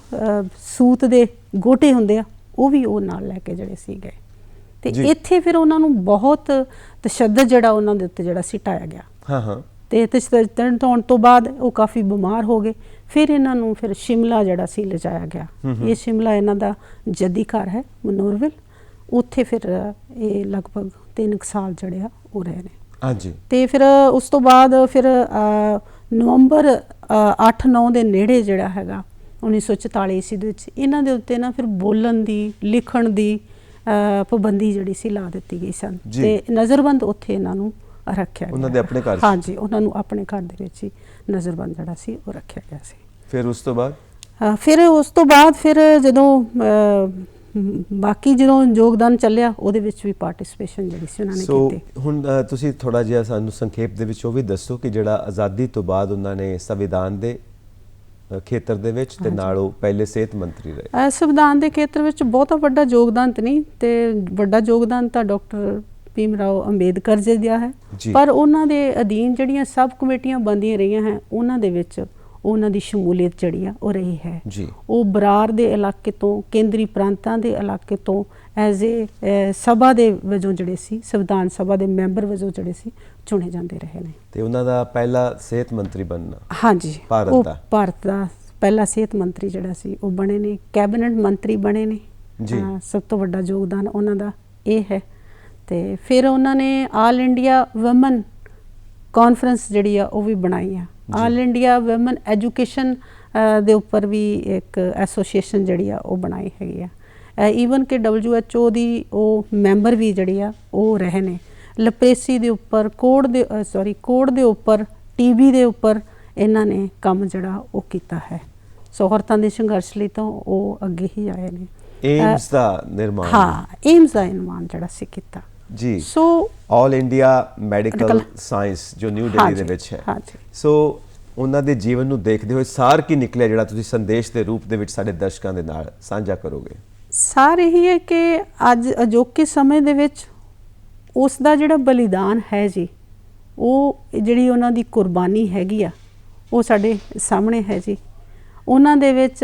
ਸੂਤ ਦੇ ਗੋਟੇ ਹੁੰਦੇ ਆ ਉਹ ਵੀ ਉਹ ਨਾਲ ਲੈ ਕੇ ਜਿਹੜੇ ਸੀ ਗਏ। ਤੇ ਇੱਥੇ ਫਿਰ ਉਹਨਾਂ ਨੂੰ ਬਹੁਤ ਤਸ਼ੱਦਦ ਜਿਹੜਾ ਉਹਨਾਂ ਦੇ ਉੱਤੇ ਜਿਹੜਾ ਸੀ ਢਾਇਆ ਗਿਆ। ਹਾਂ ਹਾਂ। ਤੇ ਤਸ਼ੱਦਦ ਹੋਣ ਤੋਂ ਬਾਅਦ ਉਹ ਕਾਫੀ ਬਿਮਾਰ ਹੋ ਗਏ। ਫਿਰ ਇਹਨਾਂ ਨੂੰ ਫਿਰ ਸ਼ਿਮਲਾ ਜਿਹੜਾ ਸੀ ਲਿਜਾਇਆ ਗਿਆ। ਇਹ ਸ਼ਿਮਲਾ ਇਹਨਾਂ ਦਾ ਜੱਦੀ ਘਰ ਹੈ ਮਨੋਰਵਿਲ, ਉੱਥੇ ਫਿਰ ਇਹ ਲਗਭਗ 3 ਸਾਲ ਜਿਹੜੇ ਆ ਉਹ ਰਹੇ ਨੇ। ਹਾਂਜੀ। ਤੇ ਫਿਰ ਉਸ ਤੋਂ ਬਾਅਦ ਫਿਰ ਨਵੰਬਰ 8-9 ਦੇ ਨੇੜੇ ਜਿਹੜਾ ਹੈਗਾ 1944 ਈਸਵੀ ਦੇ ਵਿੱਚ ਇਹਨਾਂ ਦੇ ਉੱਤੇ ਨਾ ਫਿਰ ਬੋਲਣ ਦੀ, ਲਿਖਣ ਦੀ ਪਾਬੰਦੀ ਜਿਹੜੀ ਸੀ ਲਾ ਦਿੱਤੀ ਗਈ ਸਨ, ਤੇ ਨਜ਼ਰਬੰਦ ਉੱਥੇ ਇਹਨਾਂ ਨੂੰ ਰੱਖਿਆ ਗਿਆ। ਉਹਨਾਂ ਦੇ ਆਪਣੇ ਘਰ? ਹਾਂਜੀ, ਉਹਨਾਂ ਨੂੰ ਆਪਣੇ ਘਰ ਦੇ ਵਿੱਚ ਹੀ ਨਜ਼ਰਬੰਦ ਜਿਹੜਾ ਸੀ ਉਹ ਰੱਖਿਆ ਗਿਆ ਸੀ। ਫਿਰ ਉਸ ਤੋਂ ਬਾਅਦ ਫਿਰ ਜਦੋਂ ਬਾਕੀ ਜਦੋਂ ਯੋਗਦਾਨ ਚੱਲਿਆ ਉਹਦੇ ਵਿੱਚ ਵੀ ਪਾਰਟਿਸਿਪੇਸ਼ਨ ਜਿਹੜੀ ਸੀ ਉਹਨਾਂ ਨੇ ਕੀਤੀ। ਹੁਣ ਤੁਸੀਂ ਥੋੜਾ ਜਿਹਾ ਸਾਨੂੰ ਸੰਖੇਪ ਦੇ ਵਿੱਚ ਉਹ ਵੀ ਦੱਸੋ ਕਿ ਜਿਹੜਾ ਆਜ਼ਾਦੀ ਤੋਂ ਬਾਅਦ ਉਹਨਾਂ ਨੇ ਸੰਵਿਧਾਨ ਦੇ ਖੇਤਰ ਦੇ ਵਿੱਚ ਤੇ ਨਾਲ ਉਹ ਪਹਿਲੇ ਸਿਹਤ ਮੰਤਰੀ ਰਹੇ। ਸੰਵਿਧਾਨ ਦੇ ਖੇਤਰ ਵਿੱਚ ਬਹੁਤਾ ਵੱਡਾ ਯੋਗਦਾਨ ਤਾਂ ਨਹੀਂ, ਤੇ ਵੱਡਾ ਯੋਗਦਾਨ ਤਾਂ ਡਾਕਟਰ ਭੀਮ ਰਾਓ ਅੰਬੇਦਕਰ ਜੀ ਦਾ ਹੈ, ਪਰ ਉਹਨਾਂ ਦੇ ਅਧੀਨ ਜਿਹੜੀਆਂ ਸਬ ਕਮੇਟੀਆਂ ਬਣਦੀਆਂ ਰਹੀਆਂ ਹੈ ਉਹਨਾਂ ਦੇ ਵਿੱਚ ਉਹਨਾਂ ਦੀ ਸ਼ਮੂਲੀਅਤ ਜਿਹੜੀ ਆ ਉਹ ਰਹੀ ਹੈ ਜੀ। ਉਹ ਬਰਾਰ ਦੇ ਇਲਾਕੇ ਤੋਂ, ਕੇਂਦਰੀ ਪ੍ਰਾਂਤਾਂ ਦੇ ਇਲਾਕੇ ਤੋਂ ਐਜ਼ ਏ ਸਭਾ ਦੇ ਵਜੋਂ ਜਿਹੜੇ ਸੀ, ਸੰਵਿਧਾਨ ਸਭਾ ਦੇ ਮੈਂਬਰ ਵਜੋਂ ਜਿਹੜੇ ਸੀ ਚੁਣੇ ਜਾਂਦੇ ਰਹੇ ਨੇ। ਤੇ ਉਹਨਾਂ ਦਾ ਪਹਿਲਾ ਸਿਹਤ ਮੰਤਰੀ ਬਣਨਾ? ਹਾਂਜੀ, ਭਾਰਤ ਦਾ ਪਹਿਲਾ ਸਿਹਤ ਮੰਤਰੀ ਜਿਹੜਾ ਸੀ ਉਹ ਬਣੇ ਨੇ, ਕੈਬਨਿਟ ਮੰਤਰੀ ਬਣੇ ਨੇ ਜੀ। ਸਭ ਤੋਂ ਵੱਡਾ ਯੋਗਦਾਨ ਉਹਨਾਂ ਦਾ ਇਹ ਹੈ। ਤੇ ਫਿਰ ਉਹਨਾਂ ਨੇ ਆਲ ਇੰਡੀਆ ਵੂਮਨ ਕਾਨਫਰੰਸ ਜਿਹੜੀ ਆ ਉਹ ਵੀ ਬਣਾਈ ਆ। ਆਲ ਇੰਡੀਆ ਵੂਮਨ ਐਜੂਕੇਸ਼ਨ ਦੇ ਉੱਪਰ ਵੀ ਇੱਕ ਐਸੋਸੀਏਸ਼ਨ ਜਿਹੜੀ ਆ ਉਹ ਬਣਾਈ ਹੈਗੀ ਆ। ਈਵਨ ਕਿ WHO ਦੀ ਉਹ ਮੈਂਬਰ ਵੀ ਜਿਹੜੇ ਆ ਉਹ ਰਹੇ ਨੇ। ਲਪਰੇਸੀ ਦੇ ਉੱਪਰ, ਕੋਹੜ ਦੇ ਉੱਪਰ, TB ਦੇ ਉੱਪਰ ਇਹਨਾਂ ਨੇ ਕੰਮ ਜਿਹੜਾ ਉਹ ਕੀਤਾ ਹੈ। ਸੋ ਔਰਤਾਂ ਦੇ ਸੰਘਰਸ਼ ਲਈ ਤਾਂ ਉਹ ਅੱਗੇ ਹੀ ਆਏ ਨੇ। ਏਮਸ ਦਾ ਨਿਰਮਾਣ, ਹਾਂ, ਏਮਸ ਦਾ ਨਿਰਮਾਣ ਜਿਹੜਾ ਸੀ ਕੀਤਾ ਜੀ। ਸੋ ਆਲ ਇੰਡੀਆ ਮੈਡੀਕਲ ਸਾਇੰਸ ਜੋ ਨਿਊ ਦਿੱਲੀ ਦੇ ਵਿੱਚ ਹੈ। ਹਾਂਜੀ। ਸੋ ਉਹਨਾਂ ਦੇ ਜੀਵਨ ਨੂੰ ਦੇਖਦੇ ਹੋਏ ਸਾਰ ਕੀ ਨਿਕਲਿਆ ਜਿਹੜਾ ਤੁਸੀਂ ਸੰਦੇਸ਼ ਦੇ ਰੂਪ ਦੇ ਵਿੱਚ ਸਾਡੇ ਦਰਸ਼ਕਾਂ ਦੇ ਨਾਲ ਸਾਂਝਾ ਕਰੋਗੇ? ਸਾਰ ਇਹੀ ਹੈ ਕਿ ਅੱਜ ਅਜੋਕੇ ਸਮੇਂ ਦੇ ਵਿੱਚ ਉਸ ਦਾ ਜਿਹੜਾ ਬਲੀਦਾਨ ਹੈ ਜੀ, ਉਹ ਜਿਹੜੀ ਉਹਨਾਂ ਦੀ ਕੁਰਬਾਨੀ ਹੈਗੀ ਆ ਉਹ ਸਾਡੇ ਸਾਹਮਣੇ ਹੈ ਜੀ। ਉਹਨਾਂ ਦੇ ਵਿੱਚ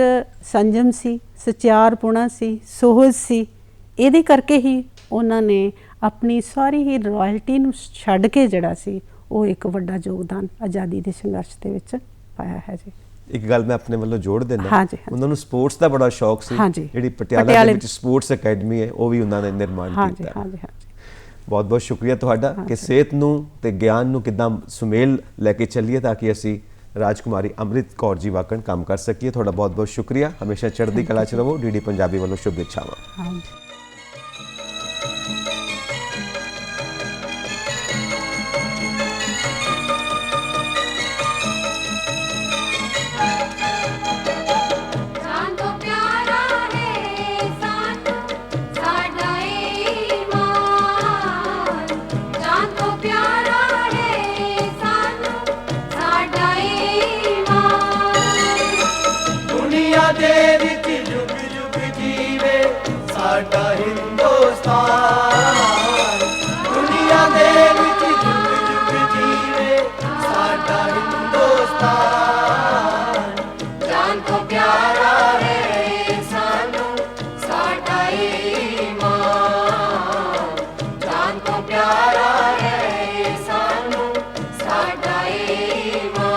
ਸੰਜਮ ਸੀ, ਸਚਿਆਰਪੁਣਾ ਸੀ, ਸੋਹਜ ਸੀ। ਇਹਦੇ ਕਰਕੇ ਹੀ ਉਹਨਾਂ ਨੇ ਆਪਣੀ ਸਾਰੀ ਹੀ ਰਾਇਲਟੀ ਨੂੰ ਛੱਡ ਕੇ ਜਿਹੜਾ ਸੀ ਉਹ ਇੱਕ ਵੱਡਾ ਯੋਗਦਾਨ ਆਜ਼ਾਦੀ ਦੇ ਸੰਘਰਸ਼ ਦੇ ਵਿੱਚ ਪਾਇਆ ਹੈ ਜੀ। ਇੱਕ ਗੱਲ ਮੈਂ ਆਪਣੇ ਵੱਲੋਂ ਜੋੜ ਦਿੰਦਾ, ਹਾਂਜੀ। ਉਹਨਾਂ ਨੂੰ ਸਪੋਰਟਸ ਦਾ ਬੜਾ ਸ਼ੌਕ ਸੀ। ਹਾਂਜੀ। ਜਿਹੜੀ ਪਟਿਆਲਾ ਦੇ ਵਿੱਚ ਸਪੋਰਟਸ ਅਕੈਡਮੀ ਹੈ ਉਹ ਵੀ ਉਹਨਾਂ ਨੇ ਨਿਰਮਾਣ ਹਾਂਜੀ, ਕੀਤਾ। ਹਾਂਜੀ, ਹਾਂਜੀ। ਬਹੁਤ ਬਹੁਤ ਸ਼ੁਕਰੀਆ ਤੁਹਾਡਾ ਕਿ ਸਿਹਤ ਨੂੰ ਤੇ ਗਿਆਨ ਨੂੰ ਕਿੱਦਾਂ ਸੁਮੇਲ ਲੈ ਕੇ ਚੱਲੀਏ ਤਾਂ ਕਿ ਅਸੀਂ ਰਾਜਕੁਮਾਰੀ ਅੰਮ੍ਰਿਤ ਕੌਰ ਜੀ ਵਾਕਣ ਕੰਮ ਕਰ ਸਕੀਏ। ਤੁਹਾਡਾ ਬਹੁਤ ਬਹੁਤ ਸ਼ੁਕਰੀਆ। ਹਮੇਸ਼ਾ ਚੜ੍ਹਦੀ ਕਲਾ 'ਚ ਰਹੋ। DD ਪੰਜਾਬੀ ਵੱਲੋਂ ਸ਼ੁਭ ਇੱਛਾਵਾਂ। ਹਾਂਜੀ। ਜਾਨ ਤੋਂ ਪਿਆਰਾ ਹੈ ਸਾਨੂੰ ਸਾਡਾ ਈਮਾਨ, ਜਾਨ ਤੋਂ ਪਿਆਰਾ ਹੈ ਸਾਨੂੰ ਸਾਡਾ ਈਮਾਨ। ਦੁਨੀਆ ਦੇ ਵਿੱਚ ਯੁੱਗ ਯੁੱਗ ਜੀਵੇ ਸਾਡਾ ਹਿੰਦੁਸਤਾਨ, ਦੁਨੀਆ ਦੇ ਵਿੱਚ ਯੁੱਗ ਯੁੱਗ ਜੀਵੇ ਸਾਡਾ ਹਿੰਦੁਸਤਾਨ। ਜਾਨ ਤੋਂ ਪਿਆਰਾ ਹੈ ਸਾਨੂੰ ਸਾਡਾ ਈਮਾਨ, ਜਾਨ ਤੋਂ ਪਿਆਰਾ ਹੈ ਸਾਨੂੰ ਸਾਡਾ ਈਮਾਨ।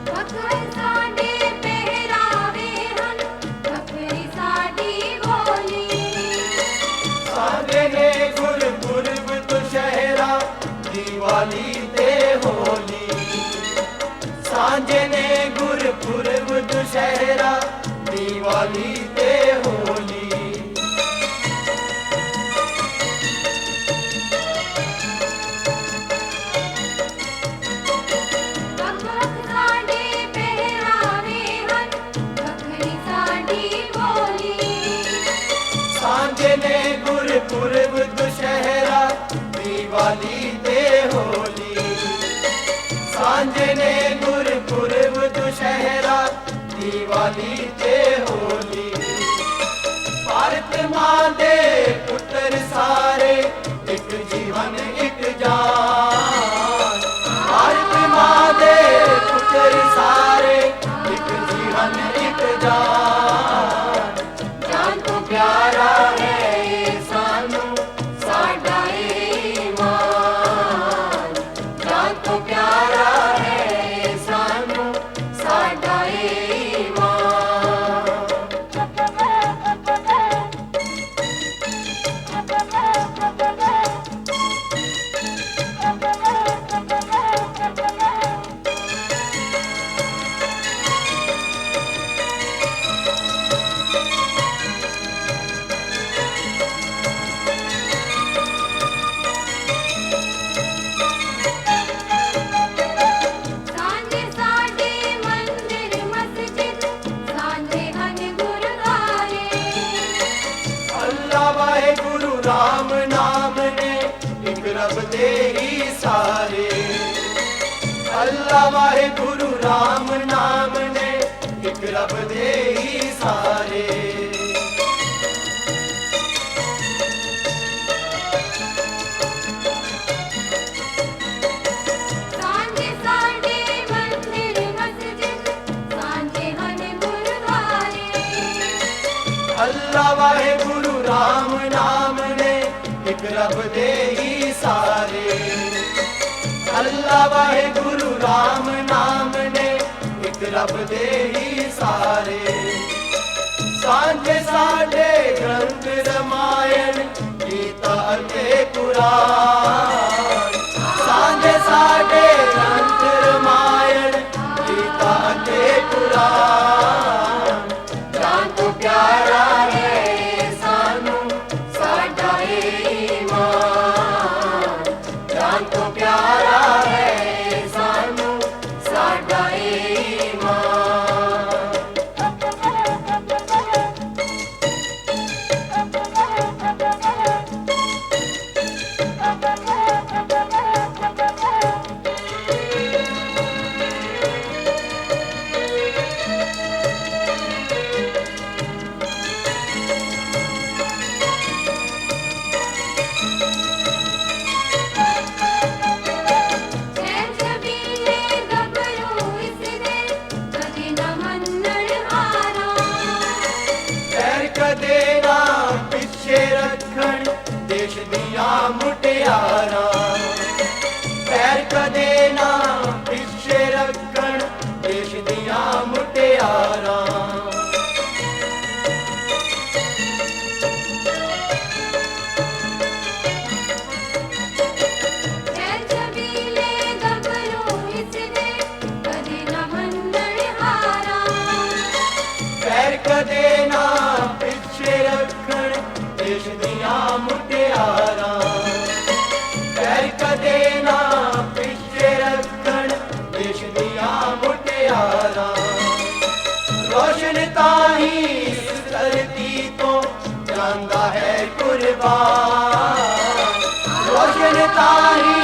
ਵੱਖਰੇ ਸਾਡੇ ਪਹਿਰਾਵੇ ਹਨ, ਵੱਖਰੀ ਸਾਡੀ ਬੋਲੀ। ਸਾਡੇ ਨੇ ਗੁਰਪੁਰਬ ਦੁਸ਼ਹਿਰਾ ਦੀਵਾਲੀ ਤੇ ਹੋਲੀ, ਸਾਂਝੇ ਨੇ ਗੁਰਪੁਰਬ ਦੁਸ਼ਹਿਰਾ ਦੀਵਾਲੀ ਤੇ ਹੋਲੀ। ਵੱਖ ਵੱਖ ਸਾਡੇ ਪਹਿਰਾਵੇ ਹਨ, ਵੱਖਰੀ ਸਾਡੀ ਬੋਲੀ। ਸਾਂਝੇ ਨੇ ਗੁਰਪੁਰਬ ਦੁਸ਼ਹਿਰਾ ਦੀਵਾਲੀ ਤੇ ਹੋਲੀ, ਸਾਂਝੇ ਨੇ ਗੁਰਪੁਰਬ ਦੁਸ਼ਹਿਰਾ ਦੀਵਾਲੀ ਤੇ ਹੋਲੀ। ਭਾਰਤ ਮਾਂ ਦੇ ਪੁੱਤਰ ਸਾਰੇ ਇੱਕ ਜੀਵਨ ਇੱਕ ਜਾਨ, ਭਾਰਤ ਮਾਂ ਦੇ ਪੁੱਤਰ ਸਾਰੇ ਇੱਕ ਜੀਵਨ ਇੱਕ ਜਾਨ। ਜਾਨ ਤੋਂ ਪਿਆਰਾ ਹੈ ਸਾਨੂੰ ਸਾਡਾ ਈਮਾਨ, ਜਾਨ ਤੋਂ ਪਿਆਰਾ ਹੈ ਸਾਨੂੰ ਸਾਡਾ ਈਮਾਨ। ਸਾਂਝੇ ਸਾਡੇ ਮੰਦਿਰ ਮਸਜਿਦ, ਸਾਂਝੇ ਹਨ ਗੁਰਦੁਆਰੇ। ਅੱਲਾ ਵਾਹਿਗੁਰੂ ਰਾਮ ਨਾਮ ਨੇ ਇੱਕ ਰੱਬ ਦੇ ਹੀ ਸਾਰੇ, ਅੱਲਾ ਵਾਹਿਗੁਰੂ ਰਾਮ ਨਾਮ ਨੇ ਇੱਕ ਰੱਬ ਦੇ ਹੀ ਸਾਰੇ। ਸਾਂਝੇ ਸਾਡੇ ਮੰਦਿਰ ਮਸਜਿਦ, ਸਾਂਝੇ ਹਨ ਗੁਰਦੁਆਰੇ। ਅੱਲਾ ਵਾਹਿਗੁਰੂ ਰਾਮ ਨਾਮ ਨੇ ਇੱਕ ਰੱਬ ਦੇ ਹੀ ਸਾਰੇ। ਅੱਲਾ ਵਾਹਿਗੁਰੂ ਰਾਮ ਨਾਮ ਨੇ ਇੱਕ ਰੱਬ ਦੇ ਹੀ ਸਾਰੇ। ਸਾਂਝੇ ਸਾਡੇ ਗ੍ਰੰਥ ਰਮਾਇਣ ਗੀਤਾ ਅਤੇ ਕੁਰਾਨ। ਸਾਂਝੇ ਸਾਡੇ ਗ੍ਰੰਥ ਰਮਾਇਣ ਗੀਤਾ ਅਤੇ ਕੁਰਾਨ। ਜਾਨ ਤੋਂ ਪਿਆਰਾ ਹੈ ਸਾਨੂੰ ਸਾਡਾ ਈਮਾਨ। ਜਾਨ ਤੋਂ ਪਿਆਰਾ ਹੈ ਸਾਨੂੰ ਸਾਡਾ ਈਮਾਨ। ਸਹਿਜ ਵੀਲੇ ਗੱਭਰੂ ਇਸਦੇ ਕਦੇ ਨਾ ਮੰਨਣ ਹਾਰਾ। ਪੈਰ ਕਦੇ ਨਾ ਪਿੱਛੇ ਰੱਖਣ ਦੇਸ਼ ਦੀਆਂ ਮੁਟਿਆਰਾਂ। ਪੈਰ ਕਦੇ ਨਾ ਪਿੱਛੇ ਰੱਖਣ ਦੇਸ਼ ਦੀਆਂ ਮੁਟਿਆਰਾਂ। ਸਹਿਜ ਵੀਲੇ ਗੱਭਰੂ ਇਸਦੇ ਕਦੇ ਨਾ ਮੰਨਣ ਹਾਰਾ। ਪੈਰ ਕਦੇ ਨਾ ਪਿੱਛੇ ਰੱਖਣ ਦੇਸ਼ ਦੀਆਂ ਮੁਟਿਆਰਾਂ। ਪੈਰ ਕਦੇ ਨਾ ਪਿੱਛੇ ਰੱਖਣ ਦੇਸ਼ ਦੀਆਂ ਮੁਟਿਆਰਾਂ। ਰੋਸ਼ਨ ਤਾਂ ਹੀ ਇਸ ਧਰਤੀ ਤੋਂ ਜਾਂਦਾ ਹੈ ਕੁਰਬਾਨ। ਰੋਸ਼ਨ ਤਾਂ ਹੀ